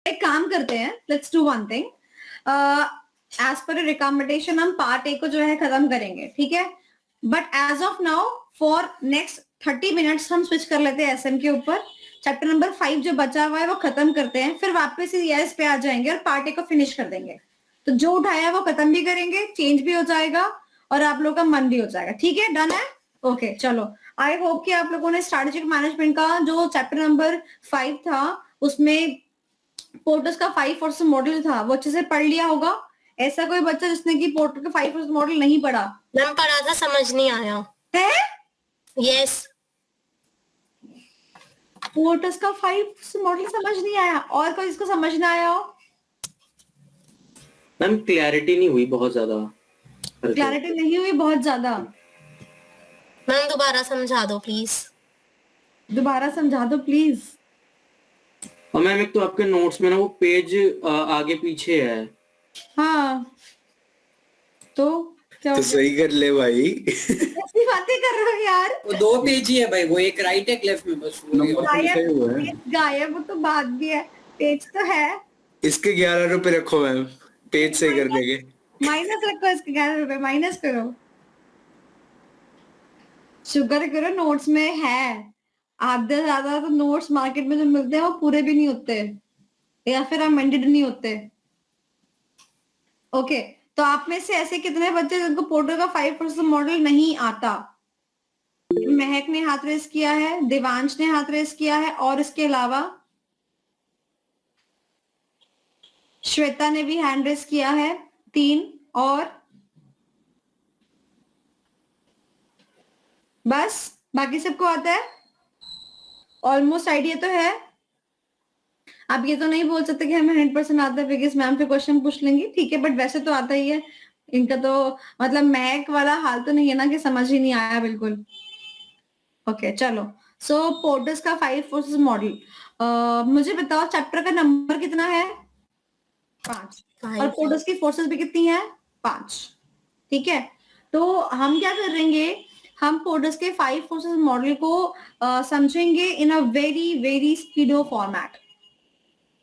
एक काम करते हैं, let's do one thing, as per recommendation हम पार्ट ए को जो है खत्म करेंगे, ठीक है, but as of now for next 30 minutes हम स्विच कर लेते हैं एसएम के ऊपर। चैप्टर नंबर 5 जो बचा हुआ है वो खत्म करते हैं, फिर वापस ईएस पे आ जाएंगे और पार्ट ए को फिनिश कर देंगे। तो जो उठाया वो खत्म भी करेंगे, चेंज भी हो जाएगा और आप लोगों का मन भी हो जाएगा। ठीक है, डन है? ओके चलो, आई होप कि आप लोगों ने स्ट्रैटेजिक मैनेजमेंट का जो चैप्टर नंबर 5 था उसमें पोर्टर्स का 5 फोर्स मॉडल था वो अच्छे से पढ़ लिया होगा। ऐसा कोई बच्चा जिसने कि पोर्टर का 5 फोर्स मॉडल नहीं पढ़ा? मैम पढ़ा था, समझ नहीं आया है। यस पोर्टर्स का 5 फोर्स मॉडल समझ नहीं आया, और कोई इसको समझ ना आया हो? मैम क्लैरिटी नहीं हुई बहुत ज्यादा। क्लैरिटी नहीं हुई बहुत ज्यादा? मैम दोबारा समझा दो प्लीज। दोबारा समझा दो प्लीज। और मैम एक तो आपके नोट्स में ना वो पेज आगे पीछे है। हाँ तो क्या तो सही कर ले भाई। ऐसी बातें कर रहे हो यार? वो 2 पेज ही है भाई, वो एक राइट है लेफ्ट में, बस वो गायब वो तो बात भी है, पेज तो है। इसके 11 रुपए रखो मैम, पेज सही कर देंगे। माइनस रखो इसके 11 रुपए, माइनस करो, शुक्र करो नोट्स में है। आधे से ज्यादा तो नोट्स मार्केट में जो मिलते हैं वो पूरे भी नहीं होते या फिर अमेंडेड नहीं होते। ओके, तो आप में से ऐसे कितने बच्चे जिनको पोर्टर का 5% मॉडल नहीं आता? महक ने हाथ रेस किया है, देवांश ने हाथ रेस किया है, और इसके अलावा श्वेता ने भी हैंड रेस किया है, 3, और बस बाकी सबको आता है? ऑलमोस्ट आइडिया तो है। आप ये तो नहीं बोल सकते कि हमें 100% आता है बिकॉज मैम पे क्वेश्चन पूछ लेंगी, ठीक है, बट वैसे तो आता ही है इनका। तो मतलब महक वाला हाल तो नहीं है ना कि समझ ही नहीं आया बिल्कुल। ओके चलो, सो पोर्टर्स का 5 फोर्सेस मॉडल, मुझे बताओ चैप्टर का नंबर कितना है? 5, और पोर्टर्स की फोर्सेस भी कितनी है? 5। ठीक है, तो हम क्या करेंगे, हम पोर्टर्स के 5 फोर्सेस मॉडल को समझेंगे in a very very speedy format.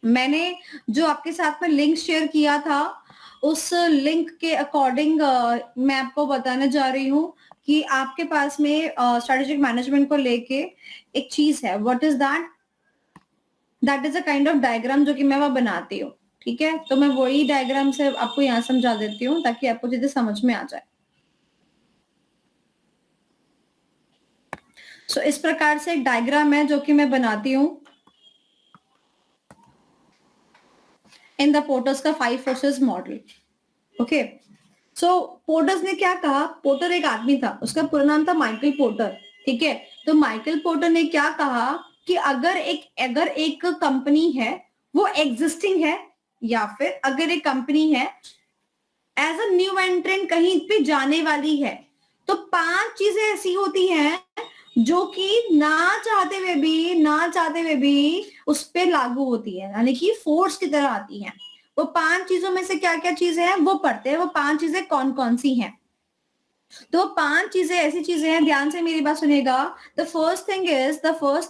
मैंने जो आपके साथ में लिंक शेयर किया था उस लिंक के अकॉर्डिंग मैं आपको बताने जा रही हूँ कि आपके पास में स्ट्रेटेजिक मैनेजमेंट को लेके एक चीज है। What is that? That is a kind of diagram जो कि मैं वह बनाती हूँ। ठीक है, तो मैं वही डायग्राम से आपको यहाँ समझा देती हूँ ताकि आपको चीजें समझ में आ जाए। सो इस प्रकार से एक डायग्राम है जो कि मैं बनाती हूँ इन द पोर्टर्स का 5 फोर्सेस मॉडल। ओके, सो पोर्टर्स ने क्या कहा, पोर्टर एक आदमी था, उसका पूरा नाम था माइकल पोर्टर। ठीक है, तो माइकल पोर्टर ने क्या कहा कि अगर एक कंपनी है वो एग्जिस्टिंग है, या फिर अगर एक कंपनी है एज अ न्यू एंट्रेंट कहीं पे जाने वाली है, तो 5 चीजें ऐसी होती हैं जो कि ना चाहते हुए भी उस पर लागू होती है, यानी कि फोर्स की तरह आती हैं। वो 5 चीजों में से क्या क्या चीजें हैं वो पढ़ते हैं। वो 5 चीजें कौन कौन सी हैं? तो 5 चीजें ऐसी चीजें हैं, ध्यान से मेरी बात सुनिएगा। The first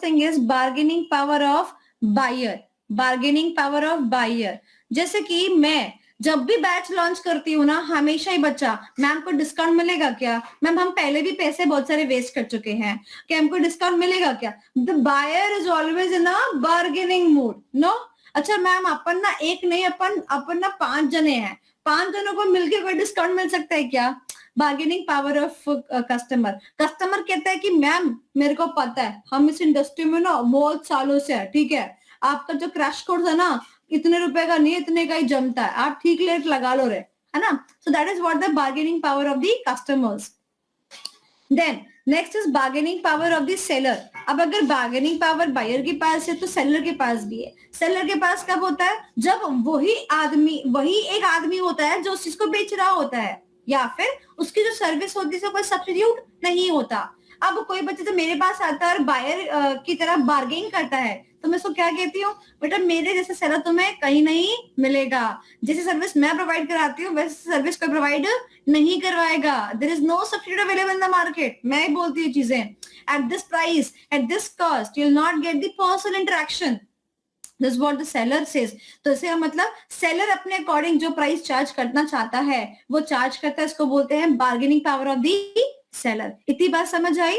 thing is bargaining power of buyer. Bargaining power of buyer, जैसे कि मैं जब भी बैच लॉन्च करती हूँ ना, हमेशा ही बच्चा, मैम को डिस्काउंट मिलेगा क्या? मैम हम पहले भी पैसे बहुत सारे वेस्ट कर चुके हैं, क्या हमको डिस्काउंट मिलेगा क्या? The buyer is always in a bargaining mood, no? अच्छा मैम अपन ना एक नहीं, अपन ना 5 जने हैं, 5 जनों को मिलकर कोई डिस्काउंट मिल सकता है क्या? बार्गेनिंग पावर ऑफ कस्टमर कहता है कि मैम मेरे को पता है, हम इस इंडस्ट्री में ना बहुत सालों से है, ठीक है, आपका जो क्रैश कोर्स है ना इतने रुपए का नहीं, इतने का ही जमता है, आप ठीक रेट लगा लो रे, है ना? So that is what the bargaining power of the customers. Then next is bargaining power of the seller. अब अगर बार्गेनिंग पावर बायर के पास है तो सेलर के पास भी है। सेलर के पास कब होता है? जब वही एक आदमी होता है जो उस चीज को बेच रहा होता है, या फिर उसकी जो सर्विस होती है कोई सब्स्टिट्यूट नहीं होता। अब कोई बच्चा तो मेरे पास आता है और बायर की तरह बार्गेन करता है, तो मैं उसको क्या कहती हूँ, बेटा मेरे जैसे सेलर तुम्हें कहीं नहीं मिलेगा, जैसे सर्विस मैं प्रोवाइड कराती हूँ वैसे सर्विस कोई प्रोवाइड नहीं करवाएगा। There is no substitute available in the market. मैं बोलती हूँ चीजें, at this price, at this cost, you will not get the personal interaction. This what the seller says. तो इसका मतलब सेलर अपने अकॉर्डिंग जो प्राइस चार्ज करना चाहता है वो चार्ज करता है, इसको बोलते हैं bargaining power of the seller. इतनी बात समझ आई?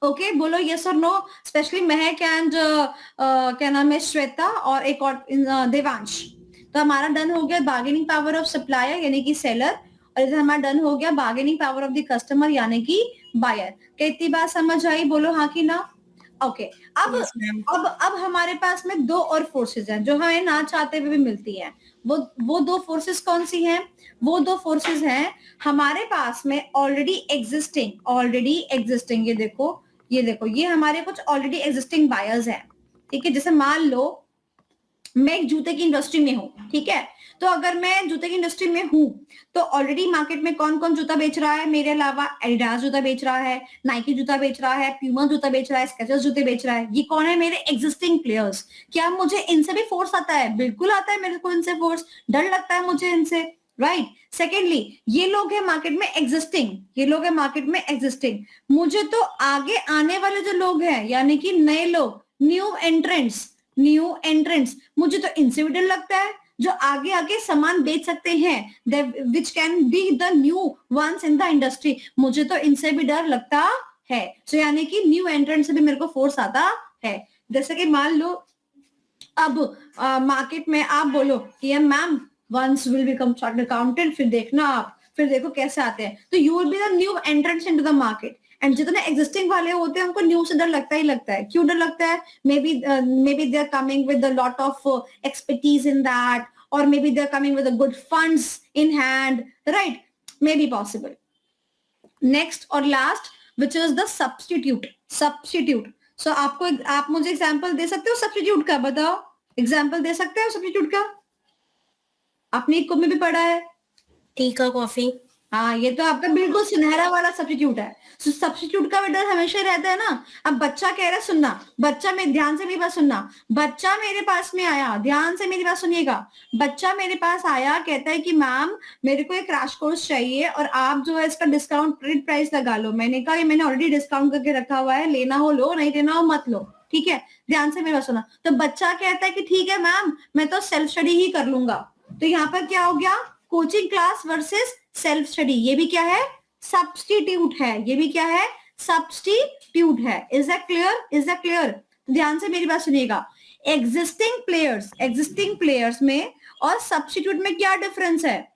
ओके बोलो यस और नो, स्पेशली महक एंड क्या नाम है, श्वेता और एक और देवांश। तो हमारा डन हो गया बार्गेनिंग पावर ऑफ सप्लायर यानी कि सेलर, और इधर हमारा डन हो गया bargaining power of the customer यानी कि बायर। क्या इतनी बात समझ आई? बोलो हाँ कि ना। ओके अब Yes, ma'am. अब हमारे पास में दो और फोर्सेस हैं जो हमें ना चाहते हुए भी मिलती हैं। वो दो फोर्सेस कौन सी हैं? वो दो फोर्सेस हैं हमारे पास में ऑलरेडी एग्जिस्टिंग। ये देखो ये हमारे कुछ ऑलरेडी एग्जिस्टिंग बायर्स हैं, ठीक है। जैसे मान लो मैं एक जूते की इंडस्ट्री में हूँ, ठीक है। तो अगर मैं जूते की इंडस्ट्री में हूँ तो ऑलरेडी मार्केट में कौन कौन जूता बेच रहा है मेरे अलावा? एडिडास जूता बेच रहा है, नाइकी जूता बेच रहा है, प्यूमा जूता बेच रहा है, स्केचर्स जूते बेच रहा है। ये कौन है? मेरे एग्जिस्टिंग प्लेयर्स। क्या मुझे इनसे भी फोर्स आता है? बिल्कुल आता है मेरे को इनसे फोर्स, डर लगता है मुझे इनसे, राइट। सेकेंडली ये लोग है मार्केट में एग्जिस्टिंग, मुझे तो आगे आने वाले जो लोग हैं यानी कि नए लोग, न्यू एंट्रेंट्स, मुझे तो इनसे भी डर लगता है जो आगे आगे सामान बेच सकते हैं, which can be the new ones in the industry, मुझे तो इनसे भी डर लगता है। so, यानी कि न्यू एंट्रेंट से भी मेरे को फोर्स आता है। जैसे कि मान लो अब मार्केट में आप बोलो कि ma'am ones will become chartered accountant, फिर देखो कैसे आते हैं। तो you will be the new entrants into the market, and जितने एग्जिस्टिंग वाले होते हैं उनको न्यू से डर लगता ही लगता है। क्यों डर लगता है? Maybe they are coming with a lot of expertise in that, और maybe they are coming with a good funds in hand, right, maybe possible. Next और last which is the substitute. So आप मुझे example दे सकते हो substitute का? बताओ, example दे सकते हो सब्स्टिट्यूट का? आपने इको में भी पढ़ा है। टी का कॉफी। हाँ, ये तो आपका बिल्कुल सुनहरा वाला सब्स्टिट्यूट है। सब्स्टिट्यूट का भी डर हमेशा रहता है ना। अब बच्चा कह रहा है, सुनना बच्चा, में ध्यान से मेरी बात सुनना। बच्चा मेरे पास में आया, ध्यान से मेरी बात सुनिएगा। बच्चा मेरे पास आया, कहता है कि मैम मेरे को एक क्रैश कोर्स चाहिए और आप जो है इसका डिस्काउंट प्राइस लगा लो। मैंने कहा ये मैंने ऑलरेडी डिस्काउंट करके रखा हुआ है, लेना हो लो, नहीं लेना हो मत लो, ठीक है। ध्यान से मेरी बात सुना। तो बच्चा कहता है कि ठीक है मैम मैं तो सेल्फ स्टडी ही कर लूंगा। तो यहाँ पर क्या हो गया? Coaching class versus self study. ये भी क्या है? सब्स्टिट्यूट है। ये भी क्या है? सब्स्टिट्यूट है। Is that clear? ध्यान से मेरी बात सुनिएगा। एग्जिस्टिंग प्लेयर्स में और सब्स्टिट्यूट में क्या डिफरेंस है?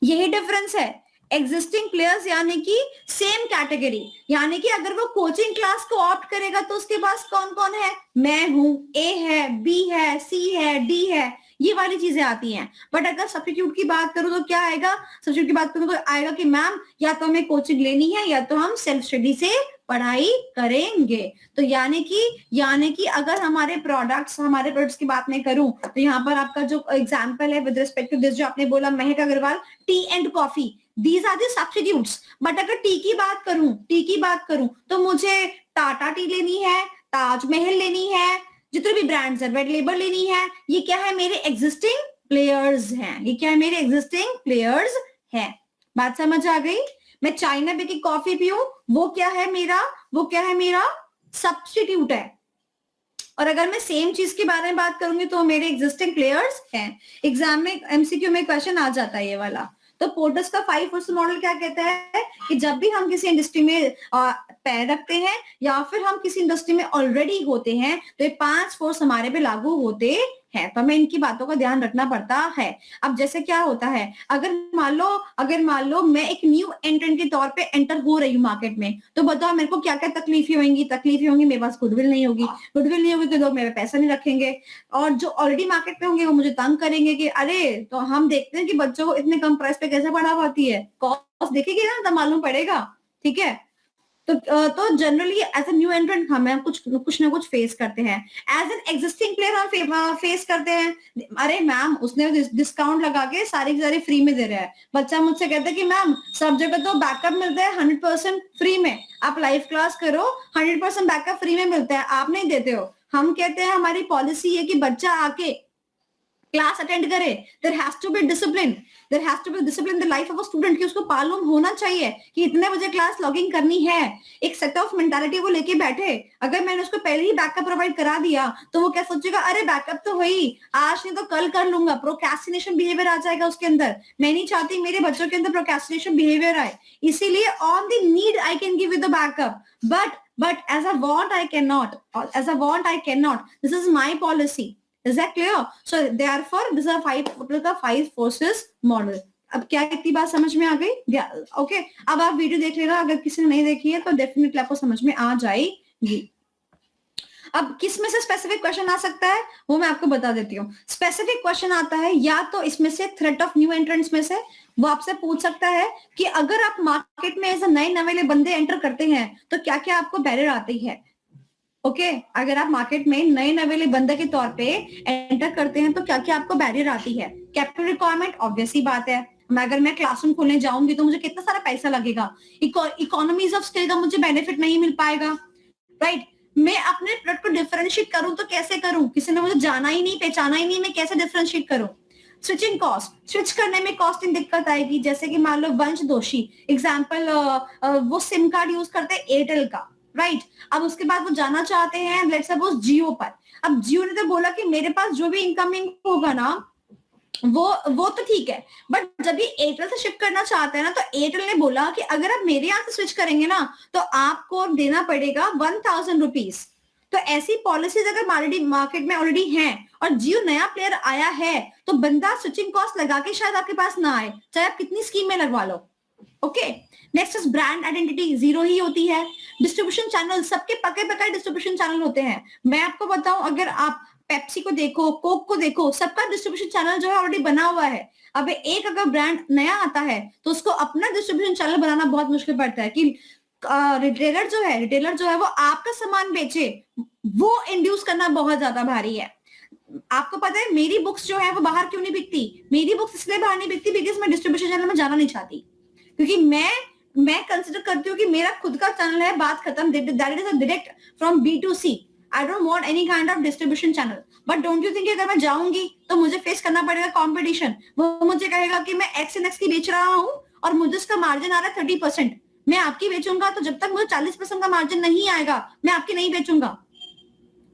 यही डिफरेंस है। एग्जिस्टिंग प्लेयर्स यानी कि सेम कैटेगरी, यानी कि अगर वो कोचिंग क्लास को ऑप्ट करेगा तो उसके पास कौन कौन है? मैं हूं, ए है, बी है, सी है, डी है, ये वाली चीजें आती हैं। बट अगर सब्स्टिट्यूट की बात करूं तो क्या आएगा? सब्स्टिट्यूट की बात करूं तो आएगा कि मैम या तो हमें कोचिंग लेनी है या तो हम सेल्फ स्टडी से पढ़ाई करेंगे। तो यानी कि अगर हमारे प्रोडक्ट्स की बात मैं करूं तो यहाँ पर आपका जो एग्जाम्पल है विद रिस्पेक्ट टू दिस जो आपने बोला Mahak Agarwal, tea and coffee, these are the substitutes. But अगर टी की बात करूं तो मुझे टाटा टी लेनी है, ताजमहल लेनी है, जितने भी ब्रांड्स है, रेड लेबल लेनी है। ये क्या है? मेरे एग्जिस्टिंग प्लेयर्स हैं। बात समझ आ गई? मैं चाइना बे की कॉफी पीऊं, वो क्या है मेरा सब्स्टिट्यूट है। और अगर मैं सेम चीज के बारे में बात करूंगी तो मेरे एग्जिस्टिंग प्लेयर्स हैं। एग्जाम में एमसीक्यू में क्वेश्चन आ जाता है ये वाला। तो पोर्टर्स का 5 फोर्स मॉडल क्या कहता है कि जब भी हम किसी इंडस्ट्री में पैर रखते हैं या फिर हम किसी इंडस्ट्री में ऑलरेडी होते हैं तो ये 5 फोर्स हमारे पे लागू होते हैं। तो हमें इनकी बातों का ध्यान रखना पड़ता है। अब जैसे क्या होता है, अगर मान लो मैं एक न्यू एंट्रेंट के तौर पे एंटर हो रही हूँ मार्केट में, तो बताओ मेरे को क्या क्या तकलीफें होंगी। मेरे पास गुडविल नहीं होगी तो लोग मेरे पैसा नहीं रखेंगे, और जो ऑलरेडी मार्केट में होंगे वो मुझे तंग करेंगे कि अरे, तो हम देखते हैं कि बच्चों को इतने कम प्राइस पे कैसे पढ़ा पाती है, कॉस्ट देखेगी ना तब मालूम पड़ेगा, ठीक है। तो generally as a new entrant हमें कुछ ना कुछ फेस करते हैं। एज एन एग्जिस्टिंग प्लेयर हम फेस करते हैं, अरे मैम उसने डिस्काउंट लगा के सारी फ्री में दे रहा है। बच्चा मुझसे कहता है कि मैम सब जगह तो बैकअप मिलता है 100% फ्री में, आप लाइव क्लास करो 100% बैकअप फ्री में मिलता है, आप नहीं देते हो। हम कहते हैं हमारी पॉलिसी है कि बच्चा आके क्लास अटेंड करे, there has to be discipline, there has to be discipline in the life of a student, कि उसको मालूम होना चाहिए कि इतने बजे क्लास लॉगिंग करनी है। एक सेट ऑफ मेंटालिटी वो लेके बैठे। अगर मैंने उसको पहले ही बैकअप प्रोवाइड करा दिया तो वो क्या सोचेगा, अरे बैकअप तो हुई, आज नहीं तो कल कर लूंगा। प्रोक्रेस्टिनेशन बिहेवियर आ जाएगा उसके अंदर। मैं नहीं चाहती मेरे बच्चों के अंदर प्रोक्रेस्टिनेशन बिहेवियर आए, इसीलिए on the need I can give you the backup, but as a want I cannot, or as a want I cannot. This is my policy. Is that clear? So therefore this is a five forces model. अब क्या इतनी बात समझ में आ गई? Okay, अब आप video देख लेना, अगर किसी ने नहीं देखी है तो डेफिनेटली आपको समझ में आ जाएगी। अब किस में से स्पेसिफिक क्वेश्चन आ सकता है वो मैं आपको बता देती हूँ। स्पेसिफिक क्वेश्चन आता है या तो इसमें से थ्रेट ऑफ न्यू एंट्रेंट्स में से, वो आपसे पूछ सकता है कि अगर आप मार्केट में ऐसे नए नवेले बंदे एंटर करते हैं तो क्या क्या आपको बैरियर आती है। ओके, अगर आप मार्केट में नए नवेले बंदे के तौर पे एंटर करते हैं तो क्या क्या आपको बैरियर आती है। कैपिटल रिक्वायरमेंट ऑब्वियस ही बात है, अगर मैं क्लासरूम खोलने जाऊंगी तो मुझे कितना सारा पैसा लगेगा। इकोनॉमीज ऑफ स्केल का मुझे बेनिफिट नहीं मिल पाएगा, राइट। मैं अपने प्रोडक्ट को डिफरेंशिएट करूं तो कैसे करूं, किसी ने मुझे जाना ही नहीं, पहचाना ही नहीं, मैं कैसे डिफरेंशिएट करूं। स्विचिंग कॉस्ट, स्विच करने में कॉस्टिंग दिक्कत आएगी। जैसे कि मान लो वंश दोषी एग्जांपल, वो सिम कार्ड यूज करते हैं एयरटेल का, राइट। अब उसके बाद वो जाना चाहते हैं लेट्स सपोज जियो पर। अब जियो ने तो बोला कि मेरे पास जो भी इनकमिंग होगा ना वो तो ठीक है, बट जब ये एयरटेल से शिफ्ट करना चाहते हैं ना तो एयरटेल ने बोला कि अगर आप मेरे यहाँ से स्विच करेंगे ना तो आपको देना पड़ेगा 1000 रुपीज। तो ऐसी पॉलिसीज अगर मार्केट में ऑलरेडी हैं और जियो नया प्लेयर आया है तो बंदा स्विचिंग कॉस्ट लगा के शायद आपके पास ना आए, चाहे आप कितनी स्कीम में लगवा लो। Okay, next is brand identity, zero ही होती है। डिस्ट्रीब्यूशन चैनल, सबके पके डिस्ट्रीब्यूशन चैनल होते हैं। मैं आपको बताऊं, अगर आप पेप्सी को देखो, कोक को देखो, सबका डिस्ट्रीब्यूशन चैनल जो है ऑलरेडी बना हुआ है। अब एक अगर ब्रांड नया आता है तो उसको अपना डिस्ट्रीब्यूशन चैनल बनाना बहुत मुश्किल पड़ता है कि रिटेलर जो है वो आपका सामान बेचे, वो इंड्यूस करना बहुत ज्यादा भारी है। आपको पता है मेरी बुक्स जो है वो बाहर क्यों नहीं बिकती? मेरी बुक्स इसलिए बाहर नहीं बिकती बिकॉज मैं डिस्ट्रीब्यूशन चैनल में जाना नहीं चाहती, क्योंकि मैं कंसिडर करती हूँ कि मेरा खुद का चैनल है, बात खत्म। That is a direct from B2C। I don't want any kind of distribution channel. But don't you think अगर मैं जाऊंगी तो मुझे फेस करना पड़ेगा कंपटीशन। वो मुझे कहेगा कि मैं X की बेच रहा हूँ और मुझे उसका मार्जिन आ रहा है 30%, मैं आपकी बेचूंगा तो जब तक मुझे 40% का मार्जिन नहीं आएगा मैं आपकी नहीं बेचूंगा।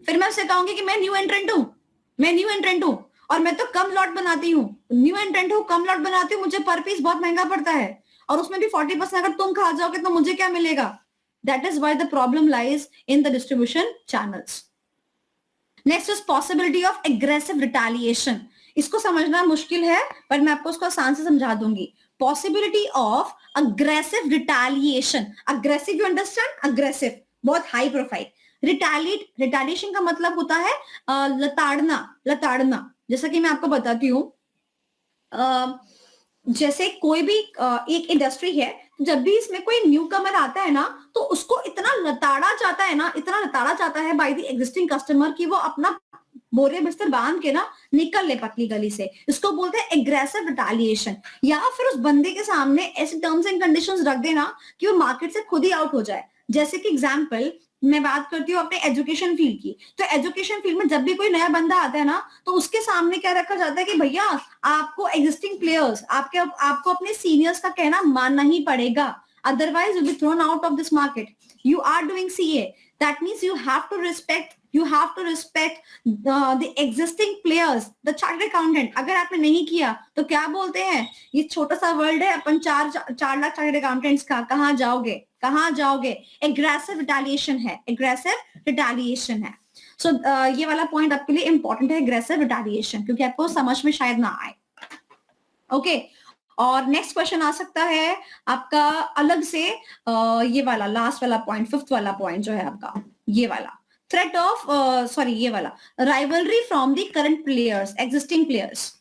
फिर मैं उससे कहूंगी कि मैं न्यू एंट्रेंट हूँ और मैं तो कम लॉट बनाती हूँ, न्यू एंट्रेंट हूँ, कम लॉट बनाती हूँ, मुझे पर पीस बहुत महंगा पड़ता है और उसमें भी 40% अगर तुम खा जाओगे तो मुझे क्या मिलेगा। That is why the problem lies in the distribution channels. Next is possibility of aggressive retaliation. इसको समझना मुश्किल है पर मैं आपको उसको आसान से समझा दूंगी। Possibility of aggressive retaliation. Aggressive, you understand? Aggressive, बहुत high profile. Retaliation का मतलब होता है लताड़ना। जैसा कि मैं आपको बताती हूँ, जैसे कोई भी एक इंडस्ट्री है, जब भी इसमें कोई न्यू कमर आता है ना तो उसको इतना लताड़ा जाता है बाय द एग्जिस्टिंग कस्टमर कि वो अपना बोरे बिस्तर बांध के ना निकल ले पतली गली से। इसको बोलते हैं एग्रेसिव रिटेलिएशन। या फिर उस बंदे के सामने ऐसे टर्म्स एंड कंडीशंस रख देना कि वो मार्केट से खुद ही आउट हो जाए। जैसे कि एग्जाम्पल मैं बात करती हूँ अपने एजुकेशन फील्ड की, तो एजुकेशन फील्ड में जब भी कोई नया बंदा आता है ना तो उसके सामने क्या रखा जाता है कि भैया आपको एग्जिस्टिंग प्लेयर्स, आपको अपने सीनियर्स का कहना मानना ही पड़ेगा, otherwise you'll be thrown out of this market. You are doing CA, that means you have to respect the existing players, the chartered accountant. अगर आपने नहीं किया तो क्या बोलते हैं, ये छोटा सा वर्ल्ड है, अपन 4 लाख चार्टर्ड अकाउंटेंट्स का, कहाँ जाओगे। एग्रेसिव रिटेलिएशन है। सो ये वाला पॉइंट आपके लिए इंपॉर्टेंट है, एग्रेसिव रिटेलिएशन, क्योंकि आपको समझ में शायद ना आए। ओके, और नेक्स्ट क्वेश्चन आ सकता है आपका अलग से, ये वाला लास्ट वाला पॉइंट, 5th वाला पॉइंट जो है आपका ये वाला, थ्रेट ऑफ ये वाला rivalry from the current players, existing players,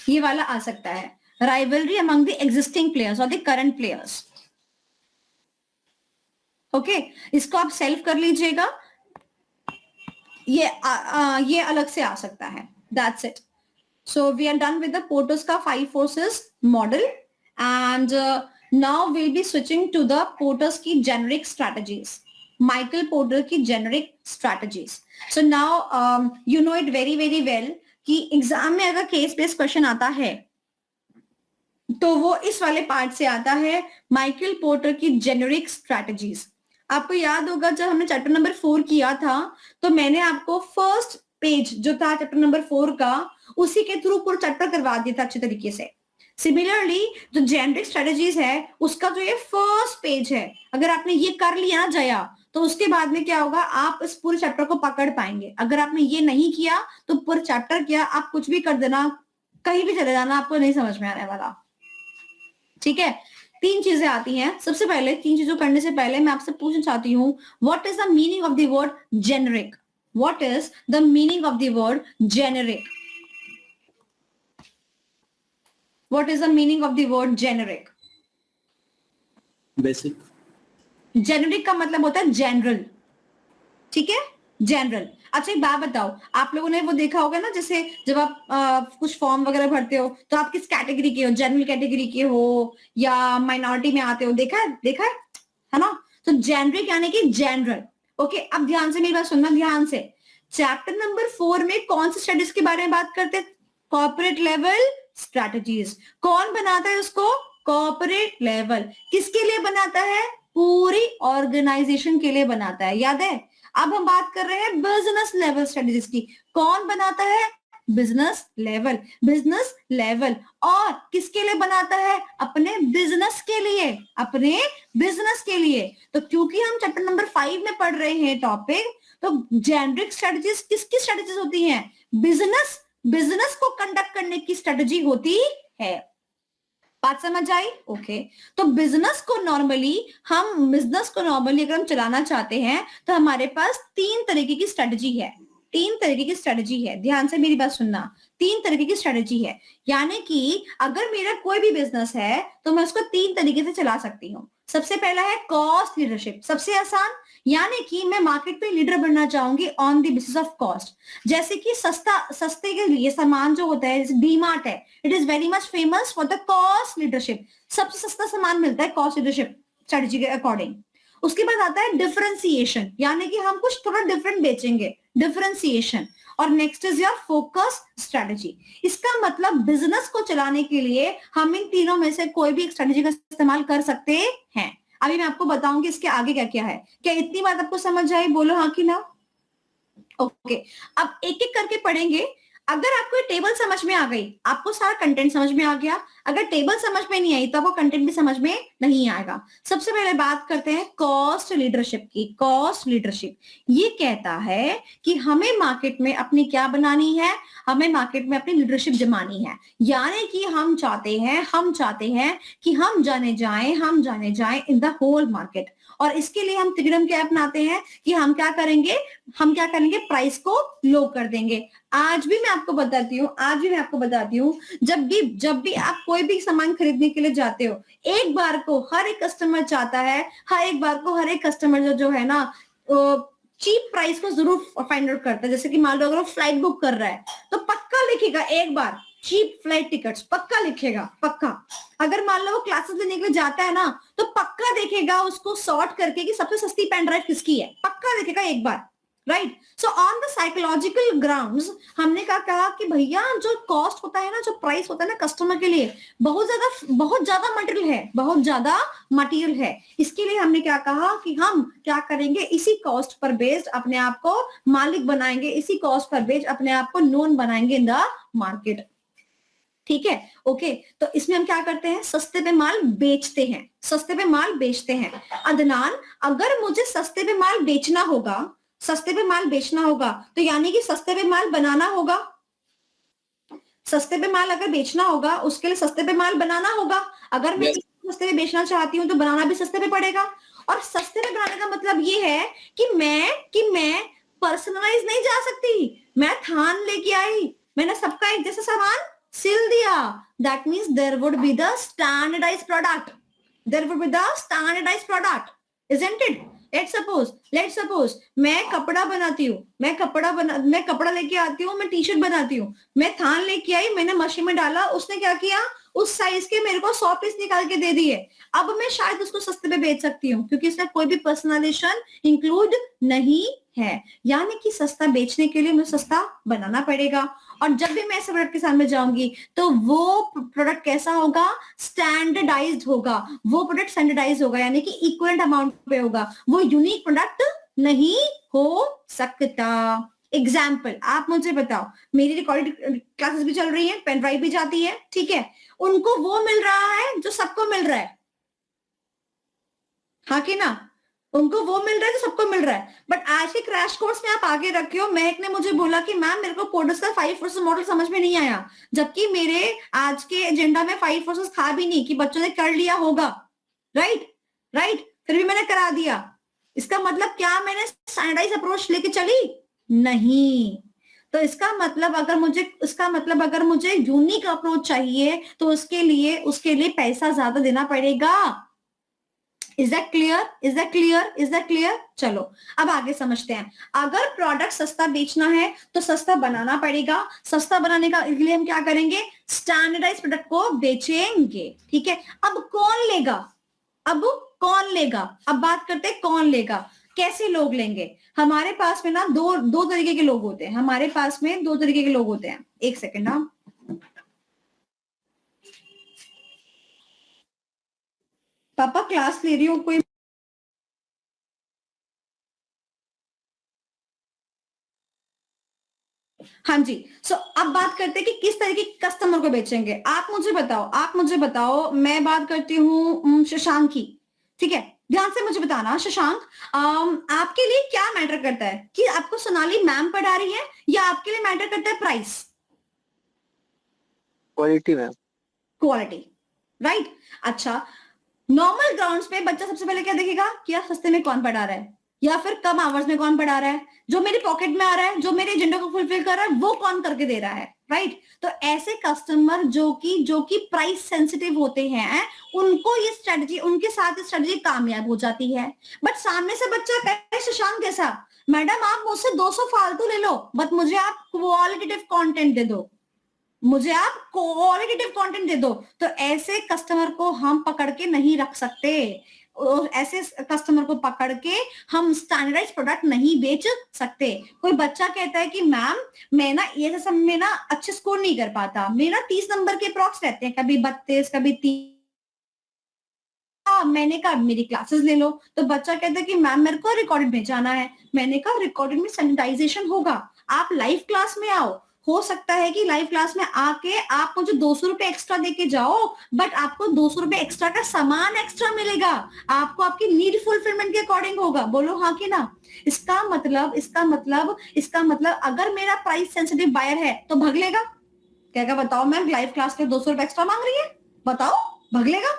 ये वाला आ सकता है, rivalry among the existing players और द करंट प्लेयर्स। ओके, इसको आप सेल्फ कर लीजिएगा, ये अलग से आ सकता है। That's it. So we are done with the Porter's का 5 forces model, and now we'll be switching to the Porter's की generic strategies, Michael Porter की generic strategies. So now you know it very well कि exam में अगर case based question आता है तो वो इस वाले पार्ट से आता है, माइकल पोर्टर की जेनेरिक स्ट्रैटेजीज। आपको याद होगा जब हमने चैप्टर नंबर 4 किया था तो मैंने आपको फर्स्ट पेज जो था चैप्टर नंबर 4 का, उसी के थ्रू पूरा चैप्टर करवा दिया था अच्छे तरीके से। सिमिलरली जो जेनेरिक स्ट्रेटजीज है उसका जो ये फर्स्ट पेज है, अगर आपने ये कर लिया ना जया, तो उसके बाद में क्या होगा, आप इस पूरे चैप्टर को पकड़ पाएंगे। अगर आपने ये नहीं किया तो पूरा चैप्टर क्या, आप कुछ भी कर देना, कहीं भी चले जाना, आपको नहीं समझ में आने वाला। ठीक है, 3 चीजें आती हैं। सबसे पहले 3 चीजों करने से पहले मैं आपसे पूछना चाहती हूँ, what is the meaning of the word generic? What is the meaning of the word generic? What is the meaning of the word generic? Basic. Generic का मतलब होता है जनरल, ठीक है, जनरल। अच्छा एक बात बताओ, आप लोगों ने वो देखा होगा ना, जैसे जब आप कुछ फॉर्म वगैरह भरते हो तो आप किस कैटेगरी के हो, जनरल कैटेगरी के हो या माइनॉरिटी में आते हो, देखा है ना? तो जेनेरिक यानी कि जनरल। ओके, अब ध्यान से मेरी बात सुनना, ध्यान से। चैप्टर नंबर 4 में कौन सी स्टडीज के बारे में बात करते हैं? Corporate level strategies. कौन बनाता है उसको? Corporate level. किसके लिए बनाता है? पूरी ऑर्गेनाइजेशन के लिए बनाता है, याद है? अब हम बात कर रहे हैं बिजनेस लेवल स्ट्रेटजीज की। कौन बनाता है? Business level. बिजनेस लेवल और किसके लिए बनाता है? अपने बिजनेस के लिए, अपने बिजनेस के लिए। तो क्योंकि हम चैप्टर नंबर 5 में पढ़ रहे हैं टॉपिक, तो जेनेरिक स्ट्रेटजीज किसकी स्ट्रेटजीज होती हैं? बिजनेस को कंडक्ट करने की स्ट्रेटजी होती है। बात समझ आई? ओके, तो बिजनेस को नॉर्मली अगर हम चलाना चाहते हैं तो हमारे पास 3 तरीके की स्ट्रेटजी है। 3 तरीके की स्ट्रेटजी है, ध्यान से मेरी बात सुनना। 3 तरीके की स्ट्रेटजी है, यानी कि अगर मेरा कोई भी बिजनेस है तो मैं उसको 3 तरीके से चला सकती हूँ। सबसे पहला है कॉस्ट लीडरशिप, सबसे आसान, यानी कि मैं मार्केट में लीडर बनना चाहूंगी on the basis of cost. जैसे कि सस्ते के लिए सामान जो होता है, जैसे डीमार्ट है, it is very much famous for the cost leadership. सबसे सस्ता सामान मिलता है कॉस्ट लीडरशिप स्ट्रेटजी के अकॉर्डिंग। उसके बाद आता है डिफरेंशिएशन, यानी कि हम कुछ थोड़ा डिफरेंट बेचेंगे, डिफरेंशिएशन। और next is your focus strategy. इसका मतलब बिजनेस को चलाने के लिए हम इन तीनों में से कोई भी एक स्ट्रेटजी का इस्तेमाल कर सकते हैं। अभी मैं आपको बताऊंगी इसके आगे क्या क्या है। क्या इतनी बात आपको समझ आई? बोलो हाँ कि ना। ओके, अब एक एक करके पढ़ेंगे। अगर आपको ये टेबल समझ में आ गई, आपको सारा कंटेंट समझ में आ गया। अगर टेबल समझ में नहीं आई तो आपको कंटेंट भी समझ में नहीं आएगा। सबसे पहले बात करते हैं कॉस्ट लीडरशिप की। कॉस्ट लीडरशिप ये कहता है कि हमें मार्केट में अपनी क्या बनानी है, हमें मार्केट में अपनी लीडरशिप जमानी है। यानी कि हम चाहते हैं कि हम जाने जाएं इन द होल मार्केट। और इसके लिए हम तिगड़म क्या अपनाते हैं कि हम क्या करेंगे, प्राइस को लो कर देंगे। आज भी मैं आपको बताती हूँ, जब भी आप कोई भी सामान खरीदने के लिए जाते हो, एक बार को हर एक कस्टमर चाहता है, हर एक कस्टमर जो है ना, चीप प्राइस को जरूर फाइंड आउट करता है। जैसे कि मान लो अगर वो फ्लाइट बुक कर रहा है तो पक्का लिखेगा एक बार चीप फ्लाइट टिकट्स, पक्का लिखेगा, पक्का। अगर मान लो वो क्लासेस लेने के लिए जाता है ना तो पक्का देखेगा उसको सॉर्ट करके कि सबसे सस्ती पेन ड्राइव किसकी है, पक्का देखेगा एक बार, right? So on the psychological grounds हमने कहा कि भैया जो कॉस्ट होता है ना, जो प्राइस होता है ना कस्टमर के लिए, बहुत ज्यादा मटेरियल है। इसके लिए हमने क्या कहा कि हम क्या करेंगे, इसी कॉस्ट पर बेस्ड अपने आप को मालिक बनाएंगे, इसी कॉस्ट पर बेस्ड अपने आप को नोन बनाएंगे इन द मार्केट। ठीक है, ओके। तो इसमें हम क्या करते हैं, सस्ते पे माल बेचते हैं। अदनान, अगर मुझे सस्ते पे माल बेचना होगा तो यानी कि सस्ते पे माल बनाना होगा। सस्ते पे माल अगर बेचना होगा उसके लिए सस्ते पे माल बनाना होगा। अगर मैं सस्ते पे बेचना चाहती हूँ तो बनाना भी सस्ते पे पड़ेगा। और सस्ते पे बनाने का मतलब ये है कि मैं पर्सनलाइज नहीं जा सकती। मैं थान लेके आई, मैंने सबका एक जैसा सामान सिल दिया। That means there would be the standardised product, isn't it? Let's suppose मैं कपड़ा बनाती हूँ, मैं कपड़ा लेके आती हूँ, मैं टी शर्ट बनाती हूँ, मैं थान लेके आई, मैंने मशीन में डाला, उसने क्या किया, उस साइज के मेरे को 100 पीस निकाल के दे दिए। अब मैं शायद उसको सस्ते पे बेच सकती हूँ क्योंकि इसमें कोई भी पर्सनलाइजेशन इंक्लूड नहीं है, यानी कि सस्ता बेचने के लिए मुझे सस्ता बनाना पड़ेगा। और जब भी मैं ऐसे प्रोडक्ट के सामने जाऊंगी तो वो प्रोडक्ट कैसा होगा, स्टैंडर्डाइज्ड होगा। वो प्रोडक्ट स्टैंडर्डाइज होगा यानी कि इक्वलेंट अमाउंट पे होगा, वो यूनिक प्रोडक्ट नहीं हो सकता। एग्जाम्पल आप मुझे बताओ, मेरी रिकॉर्डेड क्लासेस भी चल रही हैं, पेन ड्राइव भी जाती है, ठीक है, उनको वो मिल रहा है जो सबको मिल रहा है, हाँ कि ना, उनको वो मिल रहा है जो सबको मिल रहा है। बट आज के क्रैश कोर्स में आप आगे रखे हो, महक ने मुझे बोला कि मैम मेरे को पोर्टस का 5 फोर्सेस मॉडल समझ में नहीं आया, जबकि मेरे आज के एजेंडा में 5 फोर्सेस था भी नहीं कि बच्चों ने कर लिया होगा, राइट राइट, फिर भी मैंने करा दिया। इसका मतलब क्या, मैंने स्टैंडर्डाइज अप्रोच लेके चली नहीं। तो इसका मतलब अगर मुझे यूनिक अप्रोच चाहिए तो उसके लिए पैसा ज्यादा देना पड़ेगा। Is that clear, is that clear, is that clear? चलो अब आगे समझते हैं। अगर प्रोडक्ट सस्ता बेचना है तो सस्ता बनाना पड़ेगा। सस्ता बनाने का लिए हम क्या करेंगे, स्टैंडर्डाइज प्रोडक्ट को बेचेंगे, ठीक है। अब कौन लेगा, अब बात करते हैं कौन लेगा, कैसे लोग लेंगे। हमारे पास में ना दो तरीके के लोग होते हैं, हमारे पास में 2 तरीके के लोग होते हैं। एक सेकेंड ना, पापा क्लास ले रही हूँ कोई। हाँ जी, सो अब बात करते हैं कि किस तरीके के कस्टमर को बेचेंगे। आप मुझे बताओ, मैं बात करती हूँ शशांक की, ठीक है, ध्यान से मुझे बताना शशांक, आपके लिए क्या मैटर करता है कि आपको सोनाली मैम पढ़ा रही है या आपके लिए मैटर करता है price? Quality ma'am. Quality, right. अच्छा, नॉर्मल ग्राउंड्स पे बच्चा सबसे पहले क्या देखेगा कि यार सस्ते में कौन पढ़ा रहा है या फिर कम आवर्स में कौन पढ़ा रहा है, जो मेरी पॉकेट में आ रहा है, जो मेरे एजेंडा को फुलफिल कर रहा है, वो कौन करके दे रहा है, राइट। तो ऐसे कस्टमर जो कि प्राइस सेंसिटिव होते हैं, उनको ये स्ट्रेटजी, उनके साथ ये स्ट्रेटजी कामयाब हो जाती है। बट सामने से बच्चा कहे शशांक जैसा, मैडम आप मुझसे 200 फालतू ले लो, बट मुझे आप क्वालिटेटिव कंटेंट दे दो, मुझे आप क्वालिटेटिव कंटेंट दे दो। तो ऐसे कस्टमर को हम पकड़ के नहीं रख सकते, और ऐसे कस्टमर को पकड़ के हम स्टैंडर्डाइज प्रोडक्ट नहीं बेच सकते। कोई बच्चा कहता है कि मैम मैं ना ये सब में ना अच्छे स्कोर नहीं कर पाता, मेरा 30 नंबर के अप्रॉक्स रहते हैं, कभी 32, कभी 30। मैंने कहा मेरी क्लासेस ले लो। तो बच्चा कहता है कि मैम मेरे को रिकॉर्डेड में जाना है। मैंने कहा रिकॉर्डेड में सैनिटाइजेशन होगा, आप लाइव क्लास में आओ। हो सकता है कि लाइव क्लास में आके आप मुझे 200 रुपए एक्स्ट्रा देके जाओ, बट आपको 200 रुपए एक्स्ट्रा का सामान एक्स्ट्रा मिलेगा, आपको आपकी नीड फुलफिलमेंट के अकॉर्डिंग होगा। बोलो हाँ कि ना? इसका मतलब अगर मेरा प्राइस सेंसिटिव बायर है तो भग लेगा। क्या बताओ मैम, लाइव क्लास के 200 रुपए एक्स्ट्रा मांग रही है, बताओ भग लेगा।